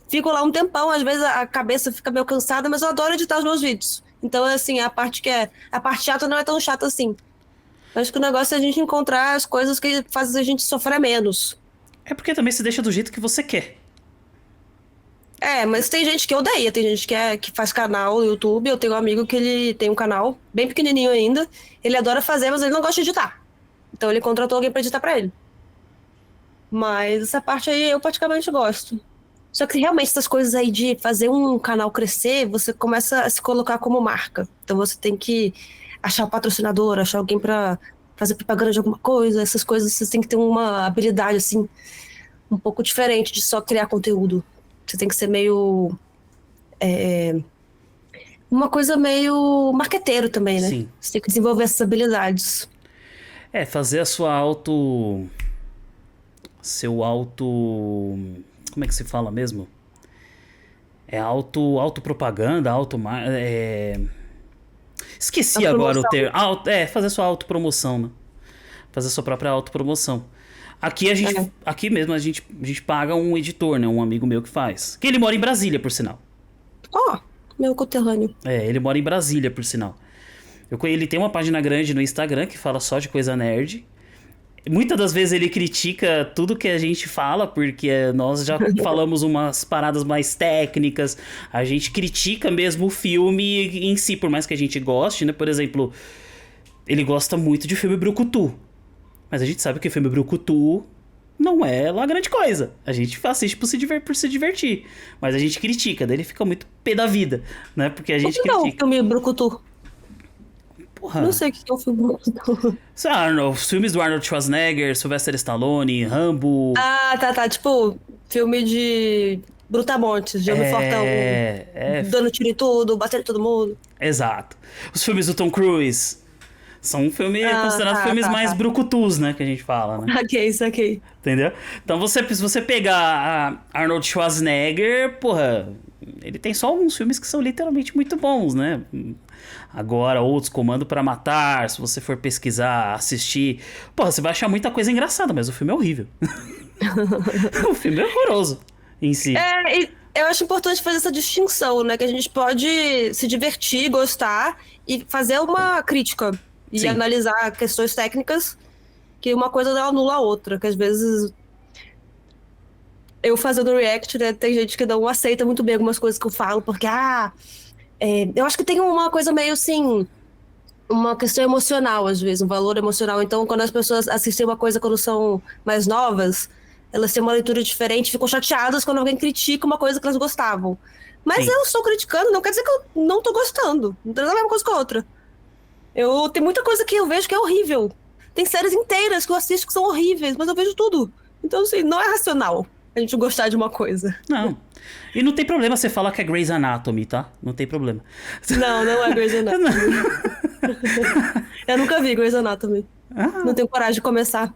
Fico lá um tempão, às vezes a cabeça fica meio cansada, mas eu adoro editar os meus vídeos. Então, assim, a parte chata não é tão chata assim. Acho que o negócio é a gente encontrar as coisas que fazem a gente sofrer menos. É porque também se deixa do jeito que você quer. É, mas tem gente que odeia, tem gente que faz canal no YouTube. Eu tenho um amigo que ele tem um canal bem pequenininho ainda. Ele adora fazer, mas ele não gosta de editar. Então ele contratou alguém pra editar pra ele. Mas essa parte aí eu praticamente gosto. Só que realmente essas coisas aí de fazer um canal crescer, você começa a se colocar como marca. Então você tem que achar o patrocinador, achar alguém pra fazer propaganda de alguma coisa. Essas coisas você tem que ter uma habilidade assim um pouco diferente de só criar conteúdo. Você tem que ser meio uma coisa meio marqueteiro também, né? Sim. Você tem que desenvolver essas habilidades. É, fazer a sua auto. Seu auto. Como é que se fala mesmo? É autopropaganda, A esqueci agora o promoção. termo. Fazer sua autopromoção, né? Fazer sua própria autopromoção. É. Aqui mesmo a gente paga um editor, né? Um amigo meu que faz. Que ele mora em Brasília, por sinal. Ó, meu conterrâneo. É, ele mora em Brasília, por sinal. Ele tem uma página grande no Instagram que fala só de coisa nerd. Muitas das vezes ele critica tudo que a gente fala, porque nós já falamos umas paradas mais técnicas. A gente critica mesmo o filme em si, por mais que a gente goste, né? Por exemplo, ele gosta muito de filme brucutu. Mas a gente sabe que filme brucutu não é lá grande coisa. A gente assiste por se divertir. Mas a gente critica, daí ele fica muito pé da vida, né? Porque a O gente que é o critica. filme Brucutu? Não Porra. sei o que é o filme Brucutu. Os filmes do Arnold Schwarzenegger, Sylvester Stallone, Rambo. Ah, tá, tá. Tipo, filme de Brutamontes, de homem fortão, É. dando tiro em tudo, batendo em todo mundo. Exato. Os filmes do Tom Cruise são Ah, considerados tá, filmes tá, mais tá. brucutus, né? Que a gente fala, né? Saquei, saquei. Entendeu? Então se você pegar a Arnold Schwarzenegger, porra, ele tem só alguns filmes que são literalmente muito bons, né? Agora, outros, Comando pra Matar, se você for pesquisar, assistir, porra, você vai achar muita coisa engraçada, mas o filme é horrível. O filme é horroroso em si. E eu acho importante fazer essa distinção, né? Que a gente pode se divertir, gostar e fazer uma crítica e Sim, analisar questões técnicas, que uma coisa não anula a outra, que às vezes eu fazendo react, né, tem gente que não aceita muito bem algumas coisas que eu falo, porque, eu acho que tem uma coisa meio assim, uma questão emocional, às vezes, um valor emocional. Então, quando as pessoas assistem uma coisa quando são mais novas, elas têm uma leitura diferente, ficam chateadas quando alguém critica uma coisa que elas gostavam. Mas sim. eu estou criticando, não quer dizer que eu não tô gostando. Não tem nada a ver uma coisa com a outra. Tem muita coisa que eu vejo que é horrível. Tem séries inteiras que eu assisto que são horríveis, mas eu vejo tudo. Então, assim, não é racional a gente gostar de uma coisa. Não. E não tem problema você falar que é Grey's Anatomy, tá? Não tem problema. Não, não é Grey's Anatomy. Eu nunca vi Grey's Anatomy. Não tenho coragem de começar.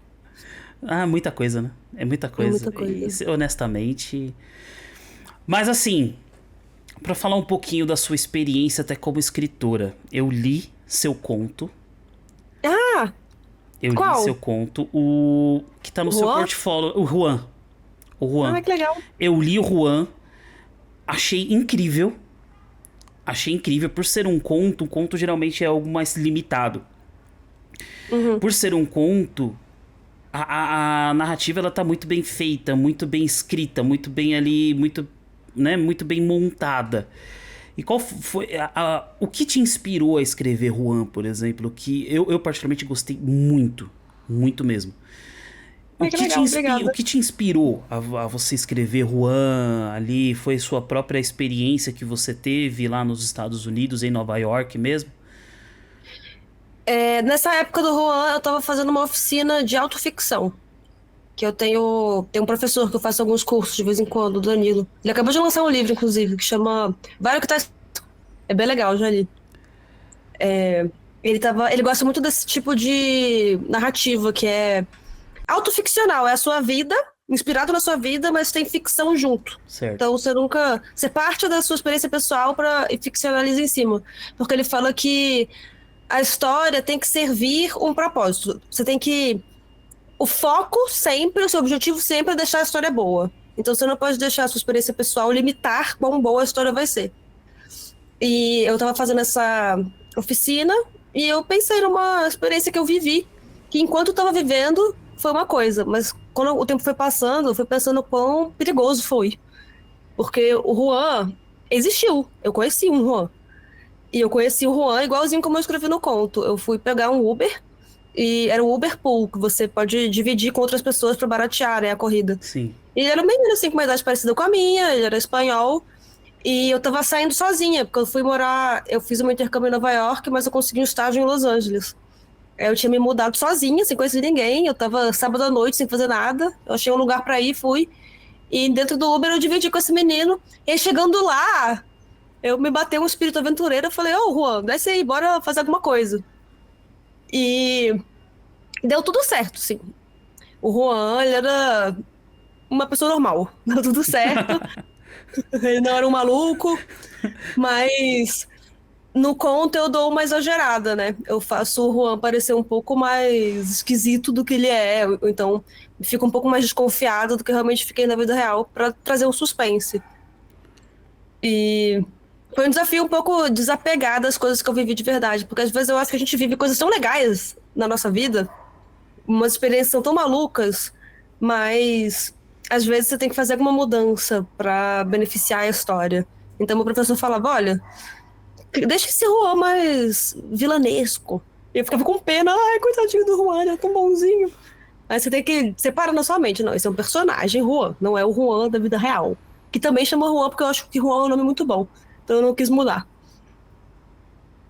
Muita coisa, né? É muita É coisa. muita coisa. Honestamente. Mas assim, pra falar um pouquinho da sua experiência até como escritora, eu li seu conto. Ah, Eu li seu Qual? conto, o que tá no seu Juan? portfólio, o Juan. O Juan. Ah, que legal. Eu li o Juan, achei incrível. Achei incrível. Por ser um conto geralmente é algo mais limitado. Uhum. Por ser um conto, a narrativa ela tá muito bem feita, muito bem escrita, muito bem ali, muito, né, muito bem montada. E qual foi o que te inspirou a escrever Juan, por exemplo? Que eu particularmente gostei muito, muito mesmo. Ah, que legal, O obrigada. que te inspirou a você escrever Juan ali? Foi sua própria experiência que você teve lá nos Estados Unidos, em Nova York mesmo? Nessa época do Juan, eu tava fazendo uma oficina de autoficção. Que eu tenho um professor que eu faço alguns cursos de vez em quando, o Danilo. Ele acabou de lançar um livro, inclusive, que chama Vai o que tá. É bem legal, já li. Ele gosta muito desse tipo de narrativa, que é autoficcional. É a sua vida, inspirado na sua vida, mas tem ficção junto. Certo. Então você parte da sua experiência pessoal e ficcionaliza em cima. Porque ele fala que a história tem que servir um propósito. Você tem que o foco sempre, o seu objetivo sempre é deixar a história boa. Então você não pode deixar a sua experiência pessoal limitar quão boa a história vai ser. E eu tava fazendo essa oficina e eu pensei numa experiência que eu vivi, que enquanto eu tava vivendo foi uma coisa, mas quando o tempo foi passando, eu fui pensando quão perigoso foi. Porque o Juan existiu. Eu conheci um Juan. E eu conheci o Juan igualzinho como eu escrevi no conto. Eu fui pegar um Uber e era o Uber Pool, que você pode dividir com outras pessoas para baratear, né, a corrida. Sim. E ele era um menino, assim, com uma idade parecida com a minha, ele era espanhol. E eu tava saindo sozinha, porque eu fiz um intercâmbio em Nova York, mas eu consegui um estágio em Los Angeles. Eu tinha me mudado sozinha, sem conhecer ninguém, eu tava sábado à noite sem fazer nada, eu achei um lugar pra ir, fui. E dentro do Uber eu dividi com esse menino, e aí chegando lá, eu me bateu um espírito aventureiro, eu falei, ô Juan, desce aí, bora fazer alguma coisa. E deu tudo certo, sim. O Juan, ele era uma pessoa normal, deu tudo certo, ele não era um maluco, mas no conto eu dou uma exagerada, né? Eu faço o Juan parecer um pouco mais esquisito do que ele é, ou então fico um pouco mais desconfiada do que eu realmente fiquei na vida real pra trazer um suspense. E foi um desafio um pouco desapegar das coisas que eu vivi de verdade, porque às vezes eu acho que a gente vive coisas tão legais na nossa vida, umas experiências são tão malucas, mas às vezes você tem que fazer alguma mudança pra beneficiar a história. Então meu professor falava, olha, deixa esse Juan mais vilanesco. E eu ficava com pena. Ai, coitadinho do Juan, ele é tão bonzinho. Aí você tem que separar na sua mente. Não, esse é um personagem, Juan. Não é o Juan da vida real. Que também chama Juan, porque eu acho que Juan é um nome muito bom. Então eu não quis mudar.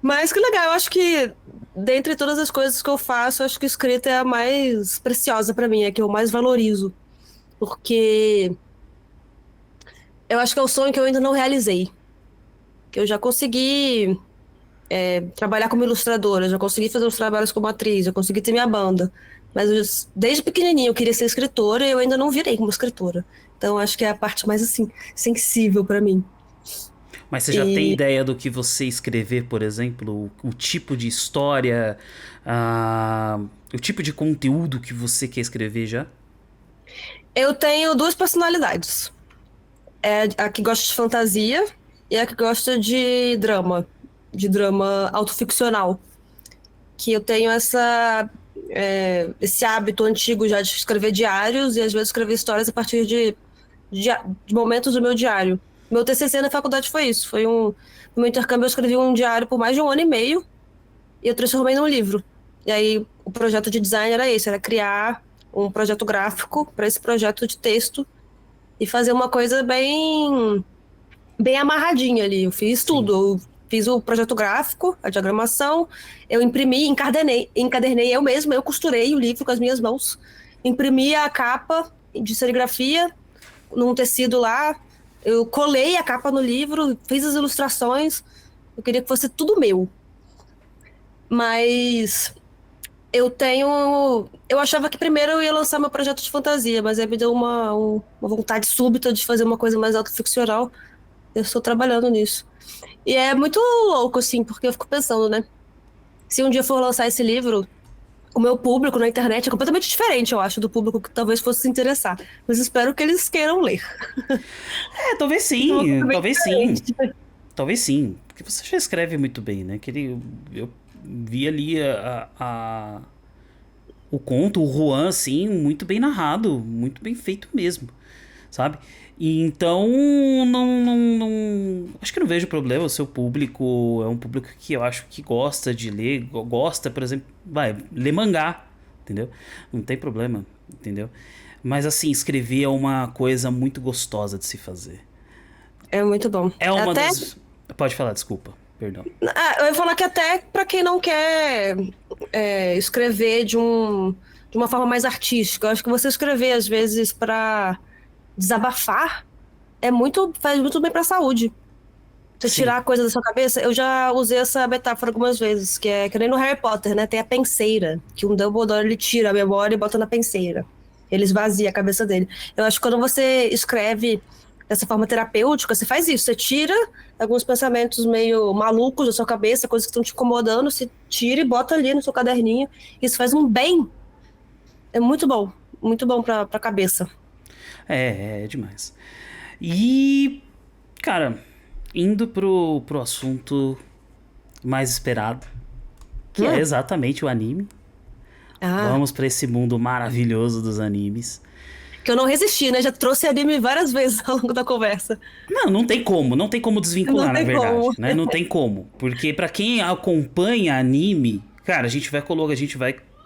Mas que legal, eu acho que dentre todas as coisas que eu faço, eu acho que escrita é a mais preciosa pra mim, é a que eu mais valorizo. Porque eu acho que é o sonho que eu ainda não realizei. Que eu já consegui trabalhar como ilustradora, já consegui fazer os trabalhos como atriz, já consegui ter minha banda. Mas desde pequenininho eu queria ser escritora e eu ainda não virei como escritora. Então acho que é a parte mais assim sensível pra mim. Mas você já tem E ideia do que você escrever, por exemplo? O tipo de história, ah, o tipo de conteúdo que você quer escrever já? eu tenho duas personalidades. É a que gosta de fantasia e a que gosta de drama autoficcional. Que eu tenho esse hábito antigo já de escrever diários e às vezes escrever histórias a partir de momentos do meu diário. Meu TCC na faculdade foi isso. No meu intercâmbio eu escrevi um diário por mais de um ano e meio e eu transformei num livro. E aí o projeto de design era esse, era criar um projeto gráfico para esse projeto de texto e fazer uma coisa bem amarradinha ali. Eu fiz Sim. tudo. Eu fiz o projeto gráfico, a diagramação, eu imprimi, encadernei eu mesma, eu costurei o livro com as minhas mãos, imprimi a capa de serigrafia num tecido lá, eu colei a capa no livro, fiz as ilustrações, eu queria que fosse tudo meu. Mas eu achava que primeiro eu ia lançar meu projeto de fantasia, mas aí me deu uma vontade súbita de fazer uma coisa mais autoficcional. Eu estou trabalhando nisso. E é muito louco, assim, porque eu fico pensando, né? Se um dia eu for lançar esse livro, o meu público na internet é completamente diferente, eu acho, do público que talvez fosse se interessar. Mas espero que eles queiram ler. Talvez Então, é sim, bem talvez sim. diferente. Talvez sim. Porque você já escreve muito bem, né? Eu vi ali o conto, o Juan, assim, muito bem narrado, muito bem feito mesmo, sabe? E então, acho que não vejo problema. O seu público é um público que eu acho que gosta de ler, gosta, por exemplo, ler mangá, entendeu? Não tem problema, entendeu? Mas assim, escrever é uma coisa muito gostosa de se fazer. É muito bom. É uma Até, das. Pode falar, desculpa, perdão. eu ia falar que até para quem não quer escrever de uma forma mais artística, eu acho que você escrever às vezes para desabafar faz muito bem para a saúde. Você Sim, tirar a coisa da sua cabeça, eu já usei essa metáfora algumas vezes, que é que nem no Harry Potter, né? Tem a penseira, que um Dumbledore ele tira a memória e bota na penseira. Ele esvazia a cabeça dele. Eu acho que quando você escreve dessa forma terapêutica, você faz isso, você tira alguns pensamentos meio malucos da sua cabeça, coisas que estão te incomodando, você tira e bota ali no seu caderninho. Isso faz um bem. É muito bom pra cabeça. é demais. E, cara, indo pro assunto mais esperado, que é Hum. exatamente o anime. Ah, Vamos pra esse mundo maravilhoso dos animes. que eu não resisti, né? Já trouxe anime várias vezes ao longo da conversa. Não, não tem como Não desvincular, na tem verdade, como. né? Não tem como, porque pra quem acompanha anime, cara, a gente vai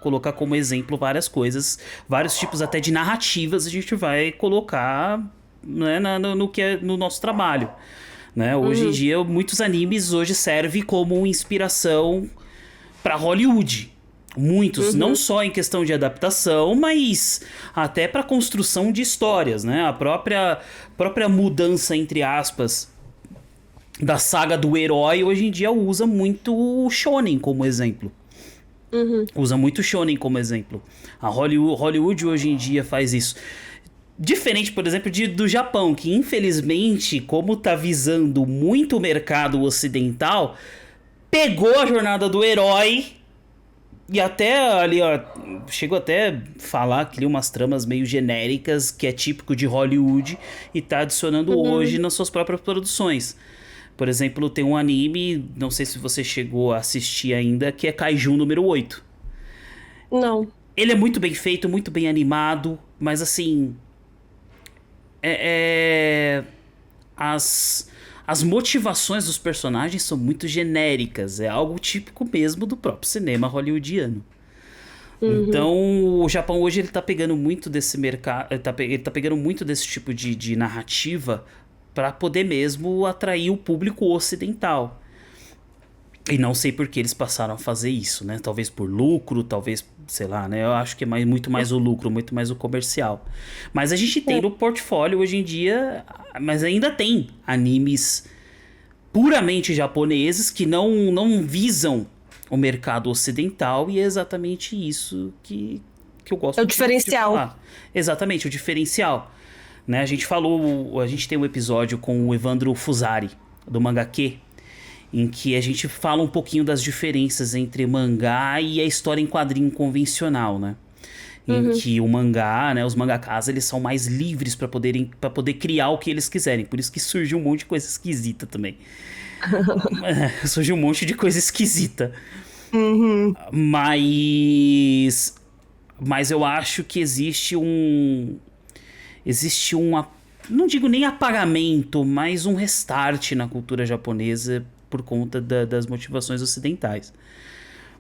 colocar como exemplo várias coisas, vários tipos até de narrativas a gente vai colocar, né, no que é no nosso trabalho, né? Hoje em Uhum, dia, muitos animes hoje servem como inspiração para Hollywood. Muitos, não uhum, só em questão de adaptação, mas até para construção de histórias, né? A própria mudança, entre aspas, da saga do herói hoje em dia usa muito o Shonen como exemplo. uhum. Usa muito Shonen como exemplo. A Hollywood hoje em dia faz isso. Diferente, por exemplo, do Japão, que infelizmente, como tá visando muito o mercado ocidental, pegou a jornada do herói. E até ali, ó, chego até a falar que ali umas tramas meio genéricas, que é típico de Hollywood, e tá adicionando hoje Uhum. nas suas próprias produções. Por exemplo, tem um anime, não sei se você chegou a assistir ainda, que é Kaiju número 8. Não. Ele é muito bem feito, muito bem animado, mas assim. É, é- as, as motivações dos personagens são muito genéricas. É algo típico mesmo do próprio cinema hollywoodiano. Uhum. Então, o Japão hoje ele tá pegando muito desse mercado, ele tá pegando muito desse tipo de narrativa para poder mesmo atrair o público ocidental. E não sei por que eles passaram a fazer isso, né? Talvez por lucro, talvez, sei lá, né? Eu acho que é muito mais o lucro, muito mais o comercial. Mas a gente tem É. no portfólio hoje em dia, mas ainda tem animes puramente japoneses que não visam o mercado ocidental e é exatamente isso que eu É gosto o de diferencial. falar. Exatamente, o diferencial. Né? A gente tem um episódio com o Evandro Fusari, do Mangakê, em que a gente fala um pouquinho das diferenças entre mangá e a história em quadrinho convencional, né? Em Uhum. que o mangá, né, os mangakas, eles são mais livres para poder criar o que eles quiserem. Por isso que surge um monte de coisa esquisita também. Surge um monte de coisa esquisita. Uhum. Mas eu acho que não digo nem apagamento, mas um restart na cultura japonesa por conta das motivações ocidentais.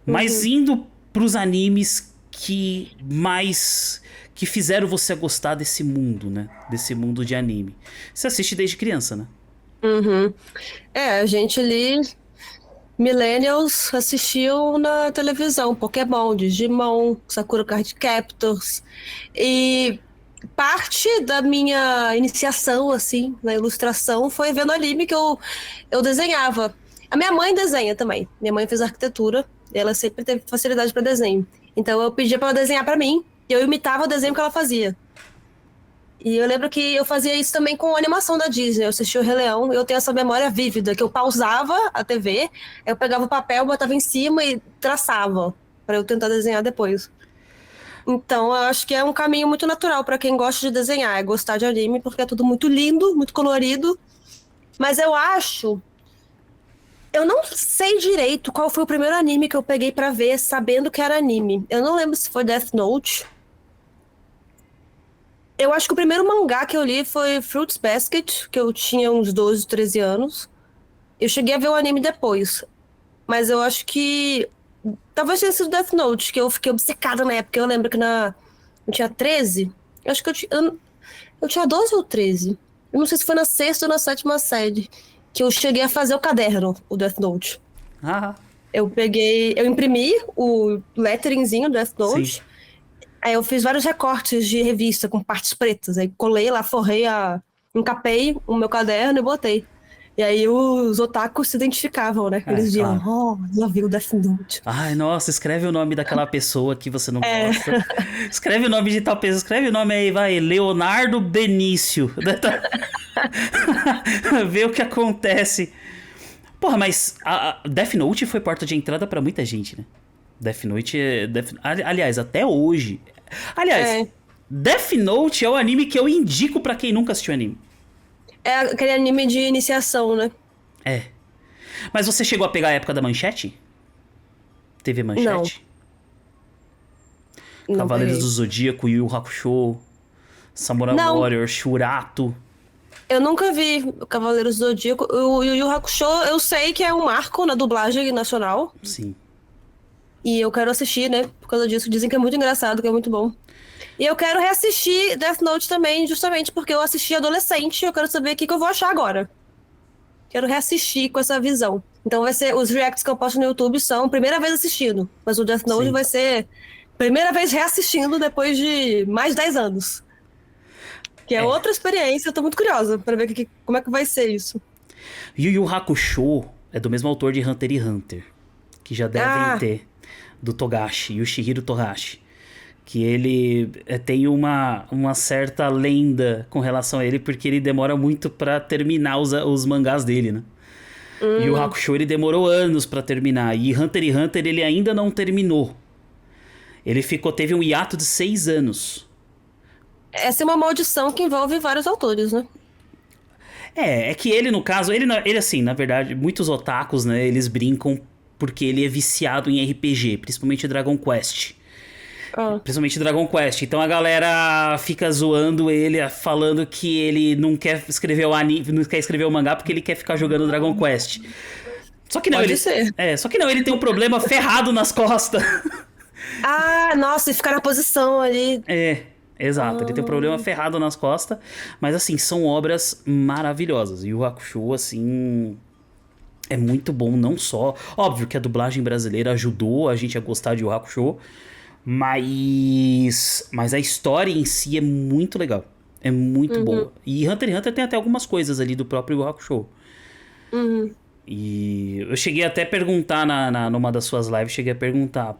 Mas Uhum. indo pros animes que fizeram você gostar desse mundo, né? Desse mundo de anime. Você assiste desde criança, né? Uhum. A gente ali, Millennials, assistiu na televisão Pokémon, Digimon, Sakura Card Captors. E parte da minha iniciação, assim, na ilustração foi vendo anime que eu desenhava. A minha mãe desenha também. Minha mãe fez arquitetura e ela sempre teve facilidade para desenho. Então eu pedia para ela desenhar para mim e eu imitava o desenho que ela fazia. E eu lembro que eu fazia isso também com a animação da Disney. Eu assistia o Rei Leão e eu tenho essa memória vívida, que eu pausava a TV, eu pegava o papel, botava em cima e traçava. pra eu tentar desenhar depois. Então, eu acho que é um caminho muito natural pra quem gosta de desenhar, é gostar de anime, porque é tudo muito lindo, muito colorido. Mas eu acho. Eu não sei direito qual foi o primeiro anime que eu peguei pra ver sabendo que era anime. Eu não lembro se foi Death Note. Eu acho que o primeiro mangá que eu li foi Fruits Basket, que eu tinha uns 12, 13 anos. Eu cheguei a ver o anime depois. Mas eu acho que. Talvez tenha sido Death Note, que eu fiquei obcecada na época. Eu lembro que eu tinha 13. Eu acho que eu tinha 12 ou 13. Eu não sei se foi na sexta ou na sétima série. Que eu cheguei a fazer o caderno, o Death Note. Ah, Eu imprimi o letteringzinho do Death sim. Note. Aí eu fiz vários recortes de revista com partes pretas. Aí colei lá, encapei o meu caderno e botei. E aí os otakus se identificavam, né? É, Eles diziam, claro. oh, já viu Death Note. Ai, nossa, escreve o nome daquela pessoa que você não É, gosta. Escreve o nome de tal pessoa. Escreve o nome aí, vai. Leonardo Benício. Vê o que acontece. Porra, mas a Death Note foi porta de entrada pra muita gente, né? Death Note é. Aliás, até hoje. Aliás, é, Death Note é o anime que eu indico pra quem nunca assistiu anime. é aquele anime de iniciação, né? É. Mas você chegou a pegar a época da Manchete? TV Não, Manchete? não Cavaleiros do peguei. Zodíaco, Yu Yu Hakusho, Samurai Não, Warrior, Shurato. eu nunca vi o Cavaleiros do Zodíaco. O Yu Yu Hakusho, eu sei que é um marco na dublagem nacional. Sim. E eu quero assistir, né? Por causa disso. Dizem que é muito engraçado, que é muito bom. E eu quero reassistir Death Note também, justamente porque eu assisti adolescente e eu quero saber o que eu vou achar agora. Quero reassistir com essa visão. Então vai ser... Os reacts que eu posto no YouTube são primeira vez assistindo. Mas o Death Note Sim. vai ser primeira vez reassistindo depois de mais 10 anos. Que é É. outra experiência. Eu tô muito curiosa pra ver como é que vai ser isso. Yu Yu Hakusho é do mesmo autor de Hunter x Hunter. Que já devem Ah, ter. Do Togashi, Yoshihiro Togashi. Que ele tem uma certa lenda com relação a ele, porque ele demora muito pra terminar os mangás dele, né? E o hum, Hakusho ele demorou anos pra terminar. E Hunter x Hunter ele ainda não terminou. Teve um hiato de 6 anos. essa é uma maldição que envolve vários autores, né? É que ele, no caso, ele assim, na verdade, muitos otakus, né, eles brincam porque ele é viciado em RPG, principalmente Dragon Quest. Ah, Principalmente Dragon Quest. Então a galera fica zoando ele, falando que ele não quer escrever o anime, não quer escrever o mangá porque ele quer ficar jogando Dragon Quest. Só que não, pode ser. ele tem um problema ferrado nas costas. Ah, nossa, e ficar na posição ali. É, exato, ele tem um problema Ah, ferrado nas costas, mas assim, são obras maravilhosas. E o Hakusho, assim, é muito bom, não só. Óbvio que a dublagem brasileira ajudou a gente a gostar de Yu Yu Hakusho, mas a história em si é muito legal. É muito uhum, boa. E Hunter x Hunter tem até algumas coisas ali do próprio Yu Yu Hakusho. uhum. E eu cheguei até a perguntar numa das suas lives, cheguei a perguntar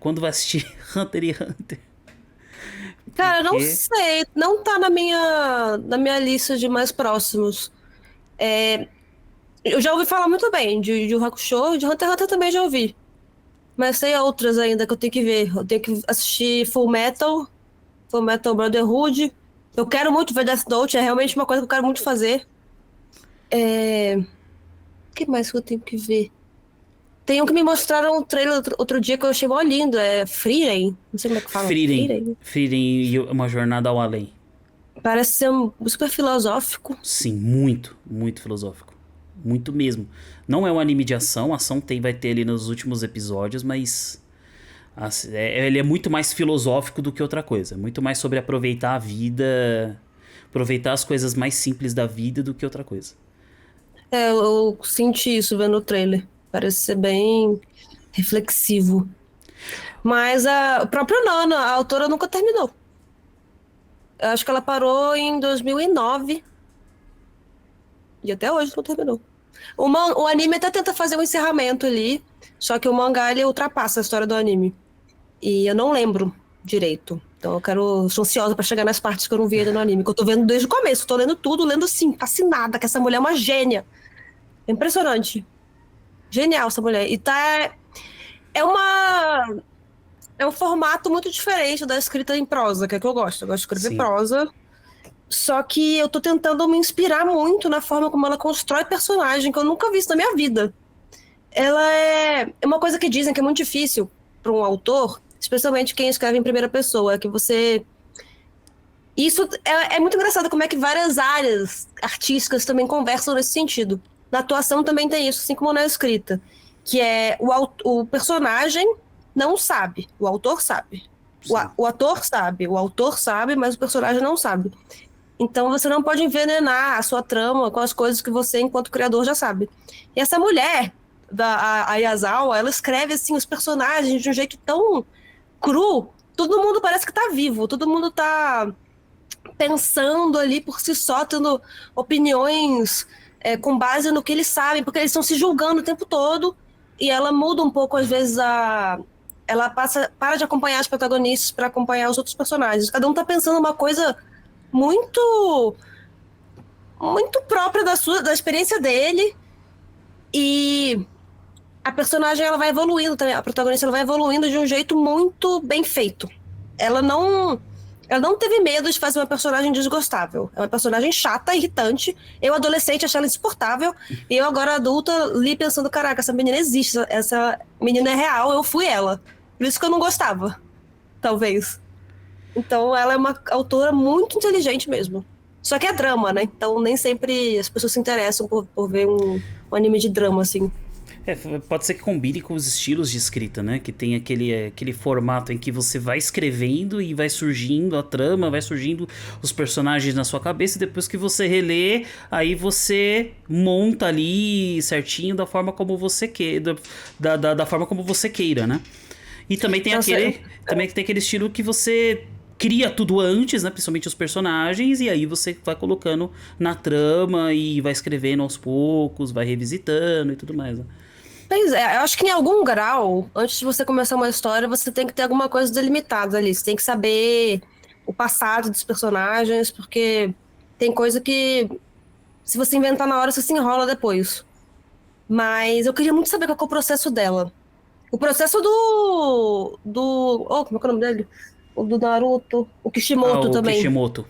quando vai assistir Hunter x Hunter? Cara, eu não Porque sei, não tá na minha lista de mais próximos. É, eu já ouvi falar muito bem de Yu Yu Hakusho, de Hunter x Hunter também já ouvi. Mas tem outras ainda que eu tenho que ver. Eu tenho que assistir Full Metal Brotherhood. Eu quero muito ver Death Note, é realmente uma coisa que eu quero muito fazer. O que mais que eu tenho que ver? Tem um que me mostraram um trailer outro dia que eu achei mó lindo, é Frieren. Não sei como é que fala. Frieren. Frieren e uma jornada ao além. Parece ser super filosófico. Sim, muito, muito filosófico. Muito mesmo. Não é um anime de ação, a ação vai ter ali nos últimos episódios, mas ele é muito mais filosófico do que outra coisa. Muito mais sobre aproveitar a vida, aproveitar as coisas mais simples da vida do que outra coisa. É, eu senti isso vendo o trailer. Parece ser bem reflexivo. Mas a própria Nana, a autora nunca terminou. Eu acho que ela parou em 2009 e até hoje não terminou. O anime até tenta fazer um encerramento ali, só que o mangá ele ultrapassa a história do anime. E eu não lembro direito. Então sou ansiosa pra chegar nas partes que eu não vi ainda no anime, que eu tô vendo desde o começo. Tô lendo tudo, lendo assim, fascinada, que essa mulher é uma gênia. É impressionante. Genial essa mulher. E tá. É uma. É um formato muito diferente da escrita em prosa, que é que eu gosto. Eu gosto de escrever Sim, prosa. Só que eu tô tentando me inspirar muito na forma como ela constrói personagem, que eu nunca vi isso na minha vida. Ela é uma coisa que dizem que é muito difícil para um autor, especialmente quem escreve em primeira pessoa, que você. Isso é muito engraçado como é que várias áreas artísticas também conversam nesse sentido. Na atuação também tem isso, assim como na escrita, que é o personagem não sabe, o autor sabe. sim. O ator sabe, o autor sabe, mas o personagem não sabe. Então você não pode envenenar a sua trama com as coisas que você, enquanto criador, já sabe. E essa mulher, a Yazawa, ela escreve assim os personagens de um jeito tão cru, todo mundo parece que tá vivo, todo mundo tá pensando ali por si só, tendo opiniões com base no que eles sabem, porque eles estão se julgando o tempo todo, e ela muda um pouco, às vezes, ela para de acompanhar os protagonistas para acompanhar os outros personagens. Cada um tá pensando uma coisa muito muito própria da experiência dele, e a personagem ela vai evoluindo também, a protagonista ela vai evoluindo de um jeito muito bem feito. Ela não ela não teve medo de fazer uma personagem desgostável. É uma personagem chata, irritante. Eu, adolescente, achei ela insuportável. E eu, agora adulta, li pensando: caraca, essa menina existe, essa menina é real, eu fui ela. Por isso que eu não gostava, talvez. Então, ela é uma autora muito inteligente mesmo. Só que é drama, né? Então, nem sempre as pessoas se interessam por ver um anime de drama, assim. É, pode ser que combine com os estilos de escrita, né? Que tem aquele formato em que você vai escrevendo e vai surgindo a trama, vai surgindo os personagens na sua cabeça, e depois que você relê, aí você monta ali certinho da forma como você queira, da forma como você queira, né? E também tem Nossa, também tem aquele estilo que você cria tudo antes, né? Principalmente os personagens, e aí você vai colocando na trama e vai escrevendo aos poucos, vai revisitando e tudo mais, né? pois é, eu acho que em algum grau, antes de você começar uma história, você tem que ter alguma coisa delimitada ali. Você tem que saber o passado dos personagens, porque tem coisa que, se você inventar na hora, você se enrola depois. Mas eu queria muito saber qual que é o processo dela. O processo como é que é o nome dele? O do Naruto, o Ah, Kishimoto o também. Kishimoto.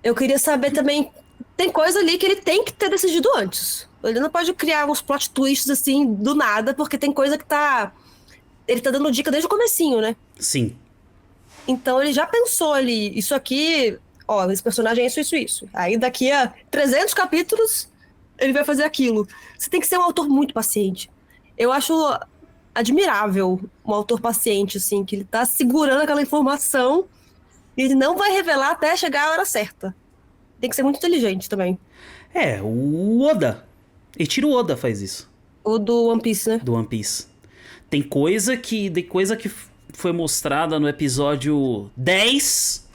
Eu queria saber também. Tem coisa ali que ele tem que ter decidido antes. Ele não pode criar uns plot twists assim do nada, porque tem coisa que tá. Ele tá dando dica desde o comecinho, né? Sim. Então ele já pensou ali, isso aqui, ó, esse personagem é isso, isso, isso. Aí daqui a 300 capítulos ele vai fazer aquilo. Você tem que ser um autor muito paciente. Eu acho admirável um autor paciente, assim, que ele tá segurando aquela informação e ele não vai revelar até chegar a hora certa. Tem que ser muito inteligente também. É, o Oda. Eiichiro Oda faz isso, O do One Piece, né? do One Piece. Tem coisa que foi mostrada no episódio 10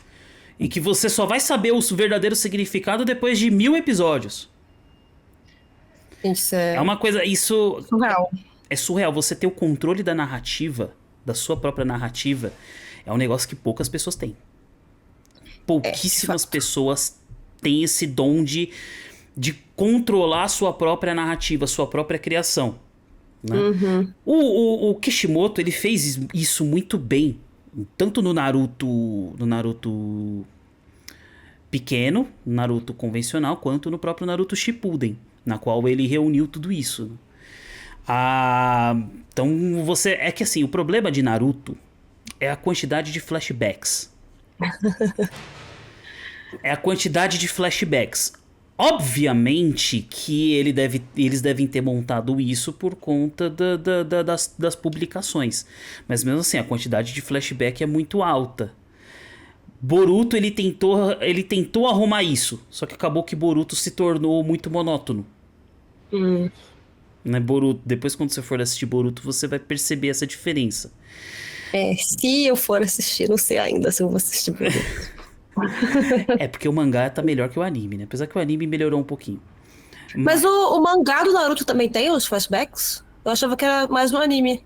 e que você só vai saber o verdadeiro significado depois de 1000 episódios. Gente, isso É é uma coisa, isso surreal. é surreal. Você ter o controle da narrativa, da sua própria narrativa, é um negócio que poucas pessoas têm. É, de Pouquíssimas fato. pessoas têm esse dom de controlar a sua própria narrativa, a sua própria criação, né? Uhum. O Kishimoto, ele fez isso muito bem, tanto no Naruto pequeno, no Naruto convencional, quanto no próprio Naruto Shippuden, na qual ele reuniu tudo isso. Então você é que assim, o problema de Naruto é a quantidade de flashbacks. É a quantidade de flashbacks. Obviamente que eles devem ter montado isso por conta das publicações. Mas mesmo assim, a quantidade de flashback é muito alta. Boruto, ele tentou arrumar isso. Só que acabou que Boruto se tornou muito monótono. Hum. Né? Boruto, depois quando você for assistir Boruto, você vai perceber essa diferença. É, se eu for assistir, não sei ainda se eu vou assistir Boruto. É porque o mangá tá melhor que o anime, né? Apesar que o anime melhorou um pouquinho. Mas Mas, o mangá do Naruto também tem os flashbacks? Eu achava que era mais no anime.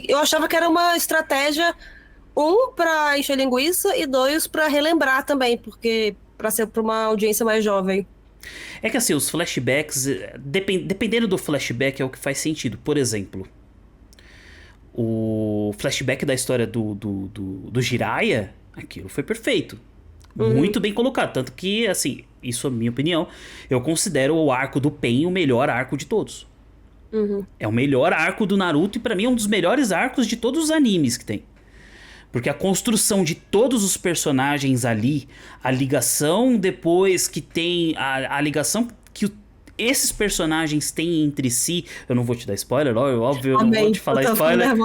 Eu achava que era uma estratégia, um, pra encher linguiça e dois, pra relembrar também, porque pra ser pra uma audiência mais jovem. é que assim, os flashbacks, dependendo do flashback, é o que faz sentido. Por exemplo, o flashback da história do Jiraiya, aquilo foi perfeito. Muito bem colocado. Tanto que, assim, isso é a minha opinião, eu considero o arco do Pain o melhor arco de todos. É o melhor arco do Naruto e pra mim é um dos melhores arcos de todos os animes que tem. Porque a construção de todos os personagens ali, a ligação depois que tem, a ligação que esses personagens têm entre si. Eu não vou te dar spoiler, óbvio, eu não vou te falar spoiler.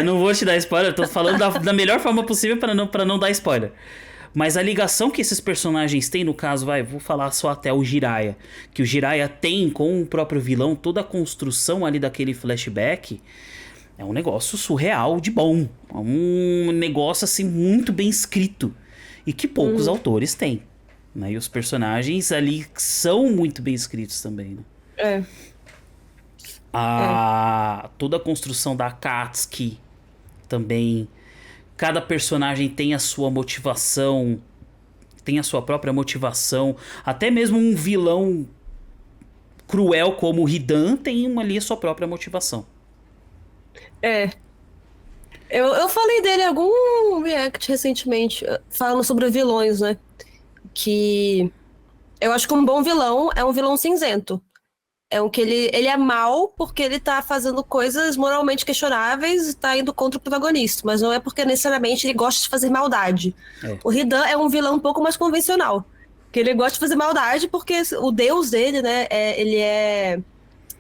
Não vou te dar spoiler, eu tô falando da melhor forma possível pra não dar spoiler. Mas a ligação que esses personagens têm, no caso, vou falar só até o Jiraiya. Que o Jiraiya tem com o próprio vilão, toda a construção ali daquele flashback, é um negócio surreal de bom. É um negócio, assim, muito bem escrito. E que poucos autores têm. Né? E os personagens ali são muito bem escritos também. Né? Toda a construção da Akatsuki também. Cada personagem tem a sua motivação, tem a sua própria motivação. Até mesmo um vilão cruel como o Hidan tem ali a sua própria motivação. Eu falei dele em algum react recentemente, falando sobre vilões, né? Que eu acho que um bom vilão é um vilão cinzento. É um que ele é mau porque ele tá fazendo coisas moralmente questionáveis e tá indo contra o protagonista, mas não é porque necessariamente ele gosta de fazer maldade. O Hidan é um vilão um pouco mais convencional, que ele gosta de fazer maldade porque o deus dele, né,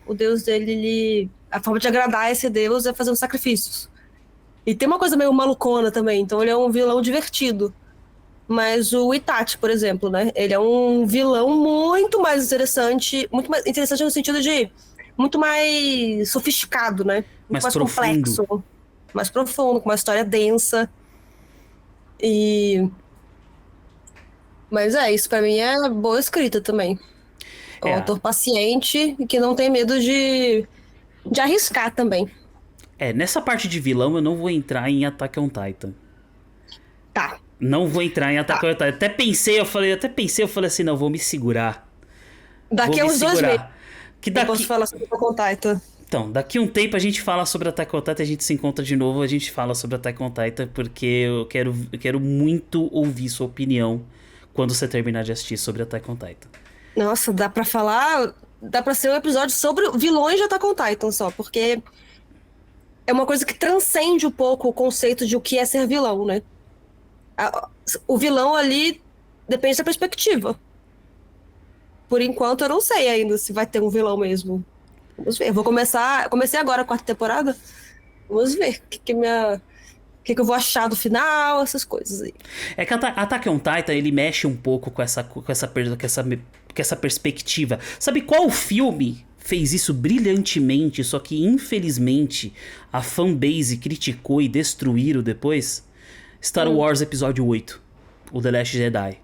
o deus dele, a forma de agradar esse deus é fazendo sacrifícios. E tem uma coisa meio malucona também, então ele é um vilão divertido. Mas o Itachi, por exemplo, né? Ele é um vilão muito mais interessante no sentido de muito mais sofisticado, né? Muito mais complexo, mais profundo, com uma história densa. Mas isso pra mim é boa escrita também. É um autor paciente e que não tem medo de arriscar também. Nessa parte de vilão eu não vou entrar em Attack on Titan. Tá. Não vou entrar em Attack on Titan. Até pensei, eu falei assim, não, vou me segurar. Daqui a uns 2 meses. Eu posso falar sobre Attack on Titan. Então, daqui a um tempo a gente fala sobre Attack on Titan, a gente se encontra de novo, a gente fala sobre Attack on Titan, porque eu quero muito ouvir sua opinião quando você terminar de assistir sobre Attack on Titan. Nossa, dá pra ser um episódio sobre vilões de Attack on Titan só, porque é uma coisa que transcende um pouco o conceito de o que é ser vilão, né? O vilão ali depende da perspectiva. Por enquanto eu não sei ainda se vai ter um vilão mesmo. Vamos ver. Comecei agora a 4ª temporada. Vamos ver o que eu vou achar do final, essas coisas aí. É que Attack on Titan, ele mexe um pouco com essa perspectiva. Sabe qual filme fez isso brilhantemente, só que infelizmente a fanbase criticou e destruíram depois? Star Wars Episódio 8, o The Last Jedi.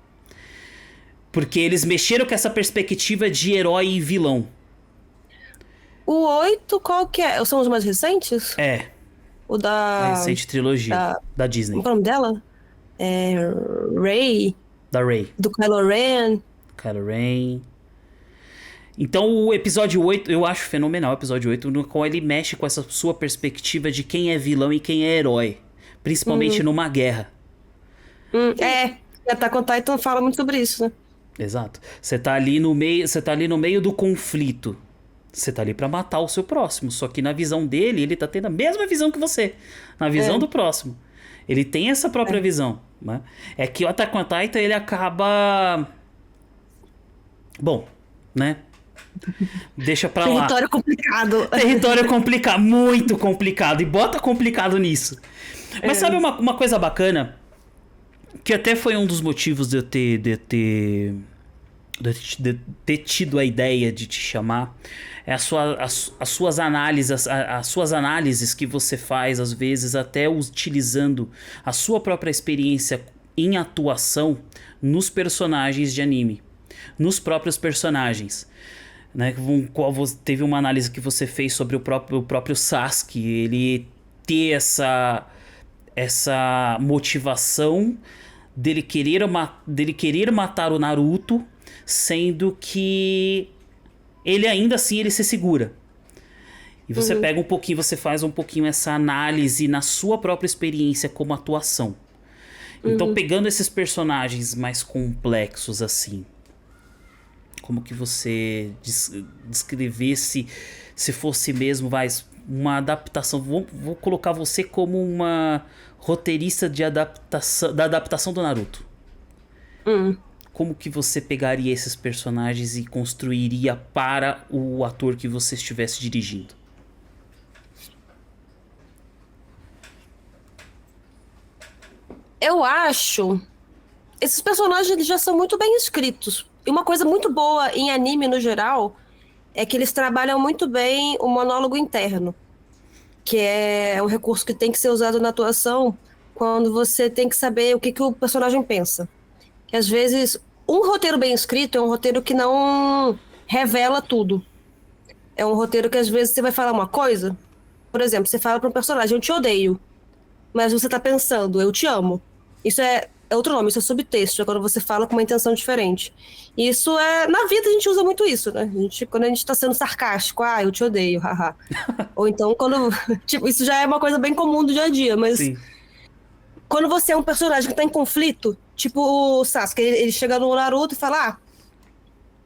Porque eles mexeram com essa perspectiva de herói e vilão. O 8, qual que é? São os mais recentes? O da... A recente trilogia da Disney. Qual é o nome dela? Rey. Da Rey. Do Kylo Ren. Então o episódio 8, eu acho fenomenal o episódio 8, no qual ele mexe com essa sua perspectiva de quem é vilão e quem é herói. Principalmente numa guerra. Attack on Titan fala muito sobre isso, né? Exato. Você tá ali no meio do conflito. Você tá ali pra matar o seu próximo. Só que na visão dele, ele tá tendo a mesma visão que você. Na visão do próximo. Ele tem essa própria visão. Né? É que o Attack on Titan, ele acaba... Bom, né? Deixa pra lá. Território complicado. Território complicado, muito complicado. E bota complicado nisso. Mas sabe uma coisa bacana? Que até foi um dos motivos de eu ter tido a ideia de te chamar. É as suas análises que você faz, às vezes até utilizando a sua própria experiência em atuação nos personagens de anime. Nos próprios personagens. Né? Teve uma análise que você fez sobre o próprio Sasuke. Ele ter essa motivação dele querer matar o Naruto, sendo que ele ainda assim ele se segura. E você pega um pouquinho, você faz um pouquinho essa análise na sua própria experiência como atuação. Então, pegando esses personagens mais complexos assim, como que você descrevesse, se fosse mesmo, uma adaptação, vou colocar você como uma roteirista da adaptação do Naruto. Como que você pegaria esses personagens e construiria para o ator que você estivesse dirigindo? Eu acho. Esses personagens eles já são muito bem escritos. E uma coisa muito boa em anime no geral é que eles trabalham muito bem o monólogo interno, que é um recurso que tem que ser usado na atuação quando você tem que saber o que, que o personagem pensa. Que às vezes um roteiro bem escrito é um roteiro que não revela tudo. É um roteiro que às vezes você vai falar uma coisa, por exemplo, você fala para um personagem, eu te odeio, mas você tá pensando, eu te amo. Isso é outro nome, isso é subtexto, é quando você fala com uma intenção diferente. E isso é. Na vida a gente usa muito isso, né? Quando a gente tá sendo sarcástico, eu te odeio, haha. Ou então quando. Tipo, isso já é uma coisa bem comum do dia a dia, mas. Sim. Quando você é um personagem que tá em conflito, tipo o Sasuke, ele chega no Naruto e fala: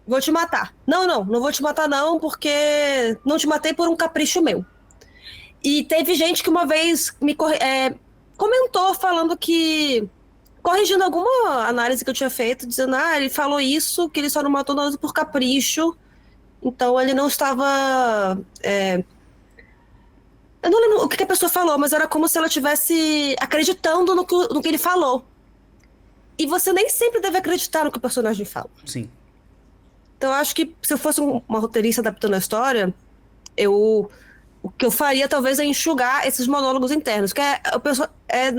vou te matar. Não vou te matar, não, porque não te matei por um capricho meu. E teve gente que uma vez comentou falando que. Corrigindo alguma análise que eu tinha feito, dizendo, ele falou isso, que ele só não matou Naruto por capricho, então ele não estava... Eu não lembro o que a pessoa falou, mas era como se ela estivesse acreditando no que ele falou. E você nem sempre deve acreditar no que o personagem fala. Sim. Então eu acho que se eu fosse uma roteirista adaptando a história, o que eu faria talvez é enxugar esses monólogos internos, que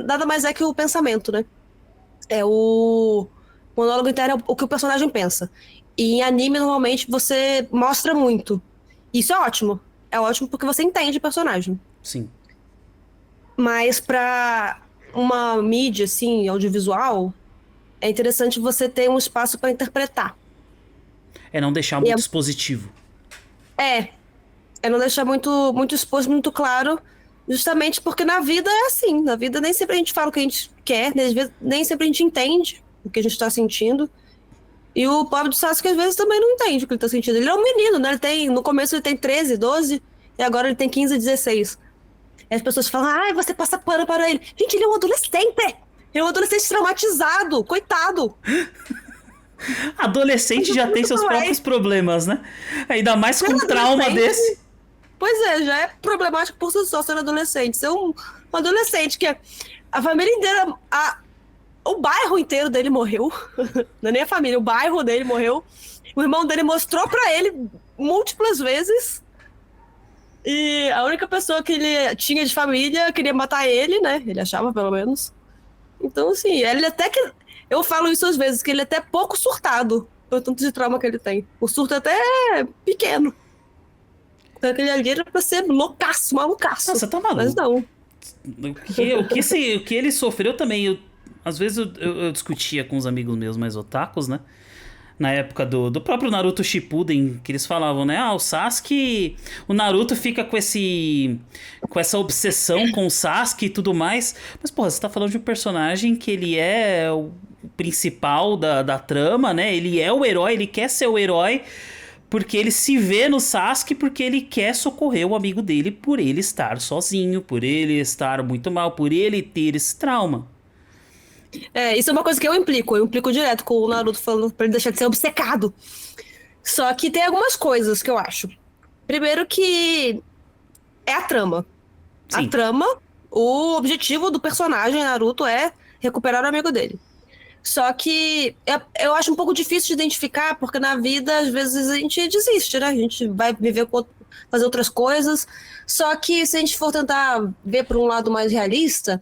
nada mais é que o pensamento, né? O monólogo interno é o que o personagem pensa. E em anime, normalmente, você mostra muito. Isso é ótimo. É ótimo porque você entende o personagem. Sim. Mas pra uma mídia, assim, audiovisual, é interessante você ter um espaço pra interpretar. É não deixar muito expositivo. É não deixar muito exposto, muito claro, justamente porque na vida é assim. Na vida nem sempre a gente fala o que a gente quer, nem sempre a gente entende o que a gente tá sentindo. E o pobre do Sasuke às vezes também não entende o que ele tá sentindo. Ele é um menino, né? No começo ele tem 13, 12, e agora ele tem 15, 16. E as pessoas falam, você passa pano para ele. Gente, ele é um adolescente! Ele é um adolescente traumatizado, coitado! Adolescente já tem seus próprios problemas, né? Ainda mais com um trauma desse. Pois é, já é problemático por si só ser adolescente. Ser um adolescente que a família inteira... O bairro inteiro dele morreu. Não é nem a família, o bairro dele morreu. O irmão dele mostrou pra ele múltiplas vezes. E a única pessoa que ele tinha de família queria matar ele, né? Ele achava, pelo menos. Então, assim, ele até que... Eu falo isso às vezes, que ele é até pouco surtado pelo tanto de trauma que ele tem. O surto é até pequeno. Então, aquele ali era pra ser loucaço, malucaço. Não, você tá maluco. Mas não. O que ele sofreu também... Às vezes eu discutia com os amigos meus mais otakus, né? Na época do próprio Naruto Shippuden, que eles falavam, né? O Sasuke... O Naruto fica com essa obsessão com o Sasuke e tudo mais. Mas, porra, você tá falando de um personagem que ele é o principal da trama, né? Ele é o herói, ele quer ser o herói... Porque ele se vê no Sasuke porque ele quer socorrer o amigo dele por ele estar sozinho, por ele estar muito mal, por ele ter esse trauma. Isso é uma coisa que eu implico direto com o Naruto falando pra ele deixar de ser obcecado. Só que tem algumas coisas que eu acho. Primeiro que é a trama. Sim. A trama, o objetivo do personagem Naruto é recuperar o amigo dele. Só que eu acho um pouco difícil de identificar, porque na vida, às vezes, a gente desiste, né? A gente vai fazer outras coisas. Só que se a gente for tentar ver por um lado mais realista,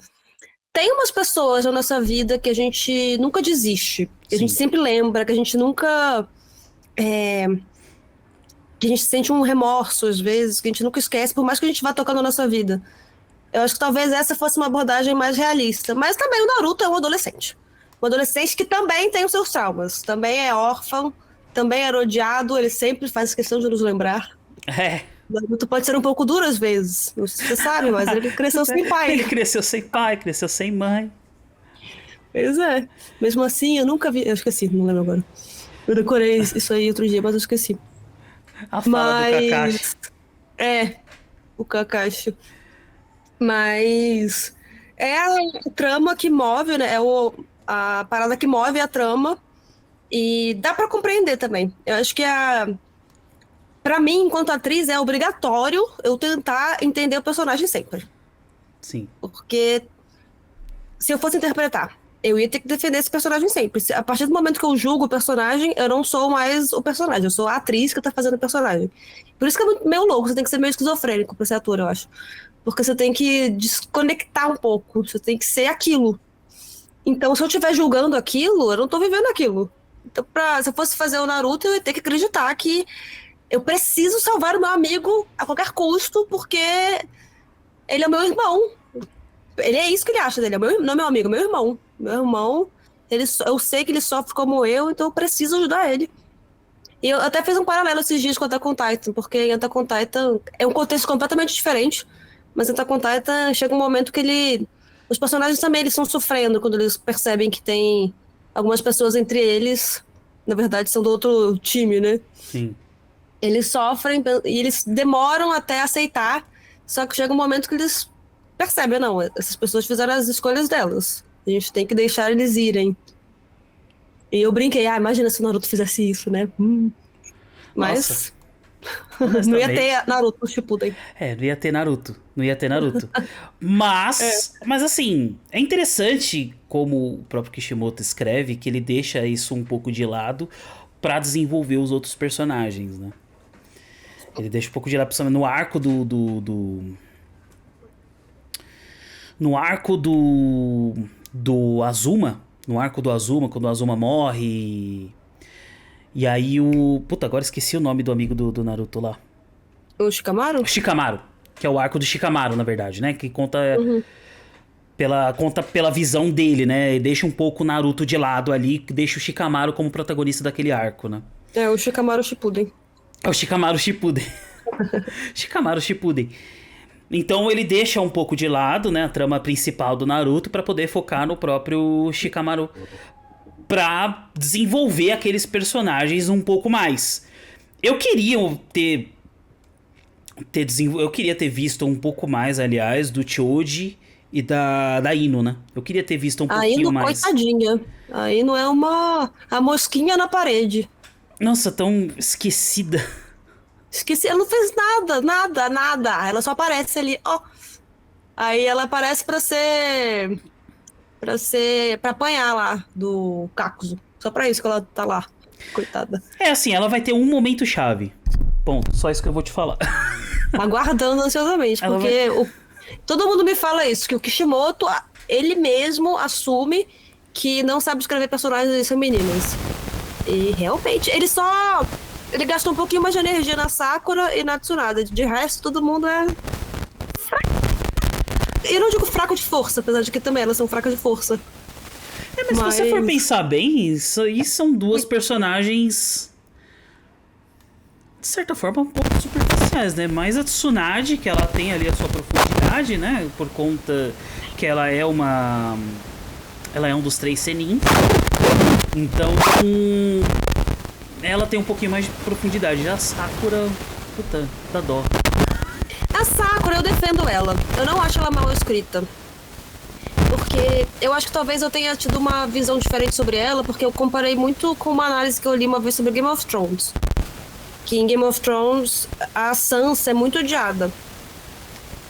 tem umas pessoas na nossa vida que a gente nunca desiste. Que a gente sempre lembra, que a gente nunca... que a gente sente um remorso, às vezes, que a gente nunca esquece, por mais que a gente vá tocando na nossa vida. Eu acho que talvez essa fosse uma abordagem mais realista. Mas também o Naruto é um adolescente. Um adolescente que também tem os seus traumas. Também é órfão, também era odiado, ele sempre faz questão de nos lembrar. Naruto pode ser um pouco duro às vezes. Não sei se você sabe, mas ele cresceu sem pai. Ele cresceu sem pai, cresceu sem mãe. Pois é. Mesmo assim, eu nunca vi. Eu esqueci, não lembro agora. Eu decorei isso aí outro dia, mas eu esqueci. A fala do Kakashi. Mas. É, o Kakashi. Mas. É a trama que move, né? A parada que move a trama. E dá pra compreender também. Eu acho que pra mim, enquanto atriz, é obrigatório eu tentar entender o personagem sempre. Sim. Porque se eu fosse interpretar, eu ia ter que defender esse personagem sempre. A partir do momento que eu julgo o personagem, eu não sou mais o personagem, eu sou a atriz que tá fazendo o personagem. Por isso que é meio louco, você tem que ser meio esquizofrênico pra ser ator, eu acho. Porque você tem que desconectar um pouco, você tem que ser aquilo. Então, se eu estiver julgando aquilo, eu não tô vivendo aquilo. Então, se eu fosse fazer o Naruto, eu ia ter que acreditar que eu preciso salvar o meu amigo a qualquer custo, porque ele é meu irmão. Ele é isso que ele acha dele, não é meu amigo, é meu irmão. Meu irmão, eu sei que ele sofre como eu, então eu preciso ajudar ele. E eu até fiz um paralelo esses dias com Attack on Titan, porque em Attack on Titan é um contexto completamente diferente, mas em Attack on Titan chega um momento que os personagens também eles estão sofrendo quando eles percebem que tem algumas pessoas entre eles, na verdade são do outro time, né? Sim. Eles sofrem e eles demoram até aceitar, só que chega um momento que eles percebem, não, essas pessoas fizeram as escolhas delas. A gente tem que deixar eles irem. E eu brinquei, imagina se o Naruto fizesse isso, né? Mas não ia ter Naruto Shippuden. Não ia ter Naruto. Não ia ter Naruto. Mas assim, é interessante como o próprio Kishimoto escreve, que ele deixa isso um pouco de lado pra desenvolver os outros personagens, né? Ele deixa um pouco de lado, principalmente no arco no arco do Azuma. No arco do Azuma, quando o Azuma morre. E aí Puta, agora esqueci o nome do amigo do Naruto lá. O Shikamaru? Shikamaru. Que é o arco do Shikamaru, na verdade, né? Que conta pela visão dele, né? E deixa um pouco o Naruto de lado ali, deixa o Shikamaru como protagonista daquele arco, né? É, o Shikamaru Shippuden. É o Shikamaru Shippuden. Shikamaru Shippuden. Então ele deixa um pouco de lado, né, a trama principal do Naruto pra poder focar no próprio Shikamaru, pra desenvolver aqueles personagens um pouco mais. Eu queria ter visto um pouco mais, aliás, do Choji e da Ino, né? Eu queria ter visto um pouquinho mais. Coitadinha. A Ino é a mosquinha na parede. Nossa, tão esquecida. Esqueci, ela não fez nada. Ela só aparece ali, ó. Aí ela aparece pra apanhar lá do Kakuzu. Só pra isso que ela tá lá. Coitada. É assim, ela vai ter um momento chave. Ponto, só isso que eu vou te falar. Aguardando ansiosamente, porque todo mundo me fala isso, que o Kishimoto, ele mesmo assume que não sabe escrever personagens femininas. E realmente, ele gasta um pouquinho mais de energia na Sakura e na Tsunade. De resto, todo mundo é fraco. Eu não digo fraco de força, apesar de que também elas são fracas de força. Mas se você for pensar bem, isso aí são duas personagens, de certa forma, um pouco superficiais, né? Mais a Tsunade, que ela tem ali a sua profundidade, né? Por conta que ela é um dos 3 Sennin. Então, ela tem um pouquinho mais de profundidade. Já a Sakura, puta, dá dó. A Sakura, eu defendo ela. Eu não acho ela mal escrita. Porque eu acho que talvez eu tenha tido uma visão diferente sobre ela, porque eu comparei muito com uma análise que eu li uma vez sobre Game of Thrones. Que em Game of Thrones, a Sansa é muito odiada.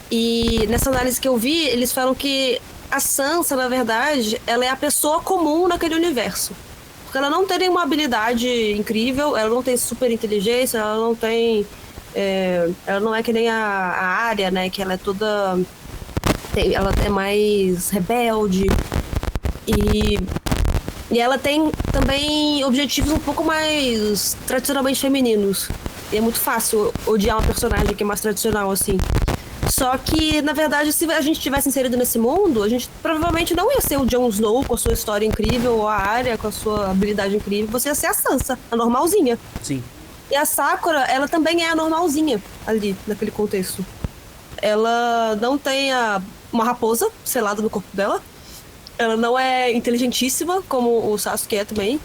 E nessa análise que eu vi, eles falam que a Sansa, na verdade, ela é a pessoa comum naquele universo. Porque ela não tem nenhuma habilidade incrível, ela não tem super inteligência, ela não tem... ela não é que nem a Arya, né? Que ela é toda... ela é mais rebelde. E ela tem também objetivos um pouco mais tradicionalmente femininos. E é muito fácil odiar uma personagem que é mais tradicional, assim. Só que, na verdade, se a gente tivesse inserido nesse mundo, a gente provavelmente não ia ser o Jon Snow com a sua história incrível, ou a Arya com a sua habilidade incrível. Você ia ser a Sansa, a normalzinha. Sim. E a Sakura, ela também é a normalzinha. ali, naquele contexto. Ela não tem uma raposa selada no corpo dela. Ela não é inteligentíssima, como o Sasuke é também.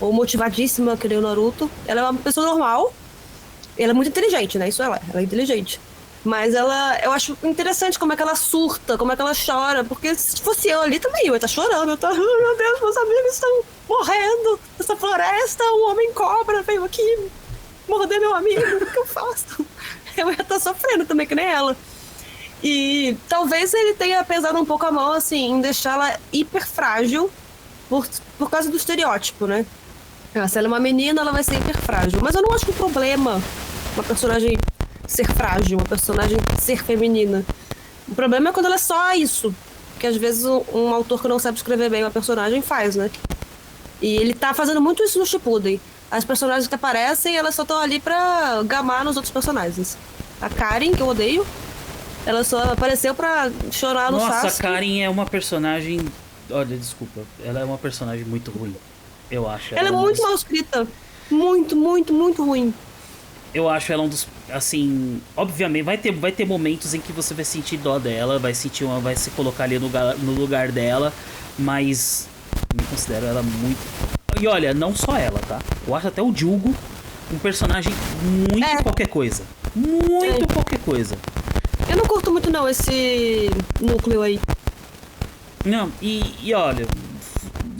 Ou motivadíssima, que nem o Naruto. Ela é uma pessoa normal. Ela é muito inteligente, né? Isso ela é inteligente. Mas eu acho interessante como é que ela surta, como é que ela chora. Porque se fosse eu ali também, eu ia estar chorando. Eu ia estar, oh, meu Deus, meus amigos estão morrendo nessa floresta. Um homem cobra veio aqui morder meu amigo. O que eu faço? Eu ia estar sofrendo também, que nem ela. E talvez ele tenha pesado um pouco a mão, assim, em deixá-la hiper frágil por causa do estereótipo, né? Se ela é uma menina, ela vai ser hiper frágil. Mas eu não acho um problema uma personagem ser frágil, uma personagem ser feminina. O problema é quando ela é só isso. Que às vezes um autor que não sabe escrever bem uma personagem faz, né? E ele tá fazendo muito isso no Shippuden. As personagens que aparecem, elas só estão ali pra gamar nos outros personagens. A Karen, que eu odeio, ela só apareceu pra chorar no Sasuke. Nossa, a Karen é uma personagem... Olha, desculpa. Ela é uma personagem muito ruim. Eu acho. Ela é muito mal escrita. Muito, muito, muito ruim. Eu acho ela um dos... Assim... Obviamente, vai ter momentos em que você vai sentir dó dela. Vai se colocar ali no lugar dela. Mas... Me considero ela muito... E olha, não só ela, tá? Eu acho até o Jugo um personagem muito qualquer coisa. Muito qualquer coisa. Eu não curto muito não esse núcleo aí. Não, e olha...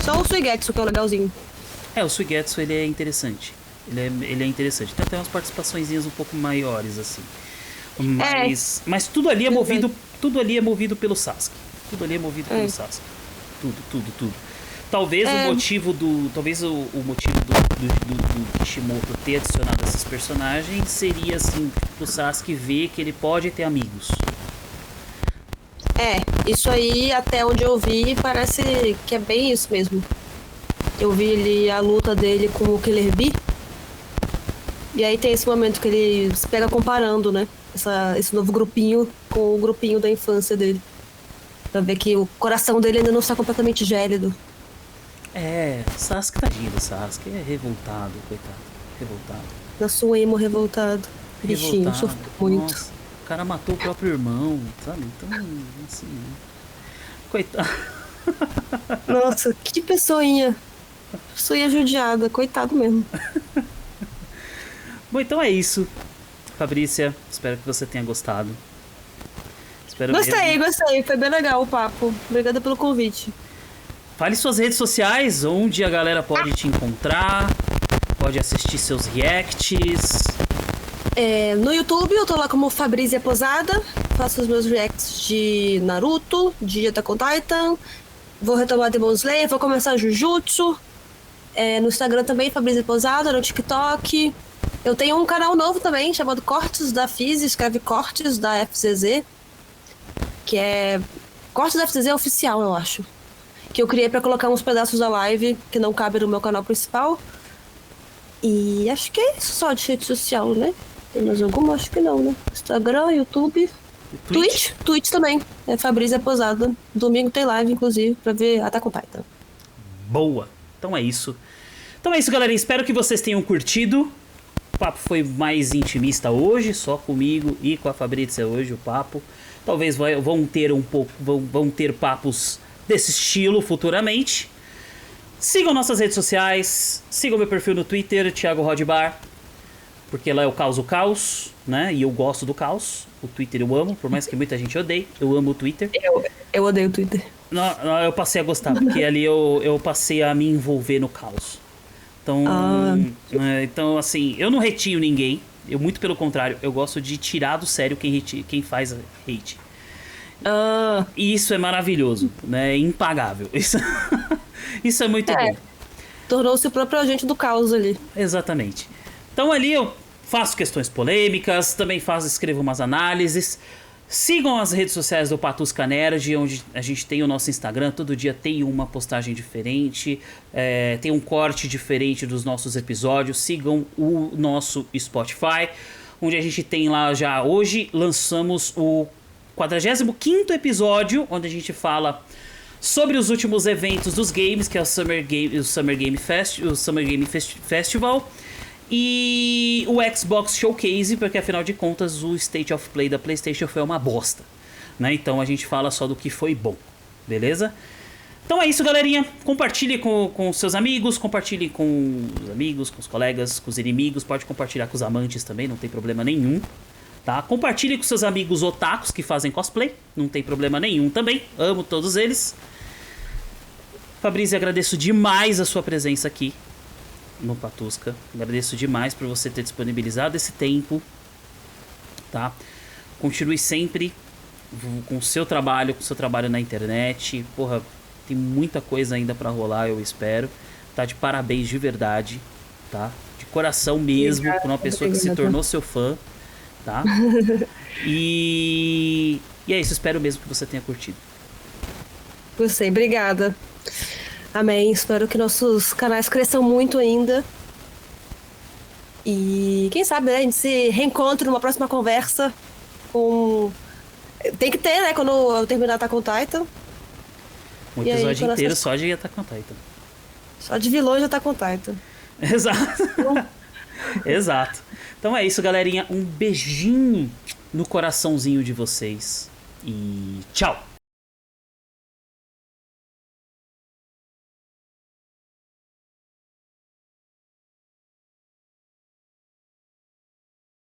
Só o Suigetsu que é o legalzinho. O Suigetsu, ele é interessante. Ele é interessante. Tem até umas participaçõezinhas um pouco maiores, assim. Mas tudo ali é movido... Tudo ali é movido pelo Sasuke. Tudo ali é movido pelo Sasuke. Tudo. Talvez o motivo do... Talvez o motivo do Kishimoto ter adicionado esses personagens seria, assim, pro Sasuke ver que ele pode ter amigos. Isso aí, até onde eu vi, parece que é bem isso mesmo. Eu vi ali a luta dele com o Killer Bee. E aí tem esse momento que ele se pega comparando, né? Esse novo grupinho com o grupinho da infância dele. Pra ver que o coração dele ainda não está completamente gélido. Sasuke, tadinho do Sasuke. É revoltado, coitado. Revoltado. Na sua emo revoltado. Bichinho, sofreu muito. Nossa, o cara matou o próprio irmão, sabe? Então, assim... Coitado. Nossa, que pessoinha. Pessoinha judiada, coitado mesmo. Bom, então é isso. Fabrícia, espero que você tenha gostado. Gostei. Foi bem legal o papo. Obrigada pelo convite. Fale suas redes sociais, onde a galera pode te encontrar, pode assistir seus reacts. No YouTube eu tô lá como Fabrícia Posada. Faço os meus reacts de Naruto, de Attack on Titan. Vou retomar Demon Slayer, vou começar Jujutsu. No Instagram também, Fabrícia Posada, no TikTok. Eu tenho um canal novo também, chamado Cortes da Fizz, escreve Cortes da FZZ. Que é... Cortes da FZZ oficial, eu acho. Que eu criei pra colocar uns pedaços da live que não cabem no meu canal principal. E acho que é isso só de rede social, né? Tem mais alguma? Acho que não, né? Instagram, YouTube... Twitch também. É Fabrícia Posada. Domingo tem live, inclusive, pra ver Attack on Titan. Boa. Então é isso, galera. Espero que vocês tenham curtido. O papo foi mais intimista hoje, só comigo e com a Fabrícia hoje, o papo. Talvez vão ter papos desse estilo futuramente. Sigam nossas redes sociais. Sigam meu perfil no Twitter, Thiago Rodbar. Porque lá eu causo o caos, né? E eu gosto do caos. O Twitter eu amo, por mais que muita gente odeie. Eu amo o Twitter. Eu odeio o Twitter. Não, eu passei a gostar, porque ali eu passei a me envolver no caos. Então, assim, eu não retinho ninguém. Eu, muito pelo contrário, eu gosto de tirar do sério quem faz hate. E isso é maravilhoso, né? É impagável. Isso é muito bom. Tornou-se o próprio agente do caos ali. Exatamente. Então ali eu faço questões polêmicas, também escrevo umas análises. Sigam as redes sociais do Patusca Nerd, onde a gente tem o nosso Instagram. Todo dia tem uma postagem diferente, tem um corte diferente dos nossos episódios. Sigam o nosso Spotify, onde a gente tem lá já... Hoje lançamos o 45º episódio, onde a gente fala sobre os últimos eventos dos games, que é o Summer Game Festival. E o Xbox Showcase, porque afinal de contas o State of Play da PlayStation foi uma bosta, né? Então a gente fala só do que foi bom, beleza? Então é isso, galerinha. Compartilhe com seus amigos, compartilhe com os amigos, com os colegas, com os inimigos. Pode compartilhar com os amantes também, não tem problema nenhum, tá? Compartilhe com seus amigos otakus que fazem cosplay, não tem problema nenhum também. Amo todos eles. Fabrício, agradeço demais a sua presença aqui no Patusca. Agradeço demais por você ter disponibilizado esse tempo, tá? Continue sempre com o seu trabalho na internet. Porra, tem muita coisa ainda pra rolar, eu espero. Tá de parabéns de verdade, tá? De coração mesmo, por uma pessoa que se tornou seu fã, tá? E é isso, espero mesmo que você tenha curtido. Gostei, obrigada. Amém. Espero que nossos canais cresçam muito ainda. E quem sabe, né, a gente se reencontre numa próxima conversa com... Tem que ter, né, quando eu terminar Attack on Titan. Um episódio inteiro só de Attack on Titan. Só de vilões de Attack on Titan. Exato. Exato. Então é isso, galerinha. Um beijinho no coraçãozinho de vocês. E tchau!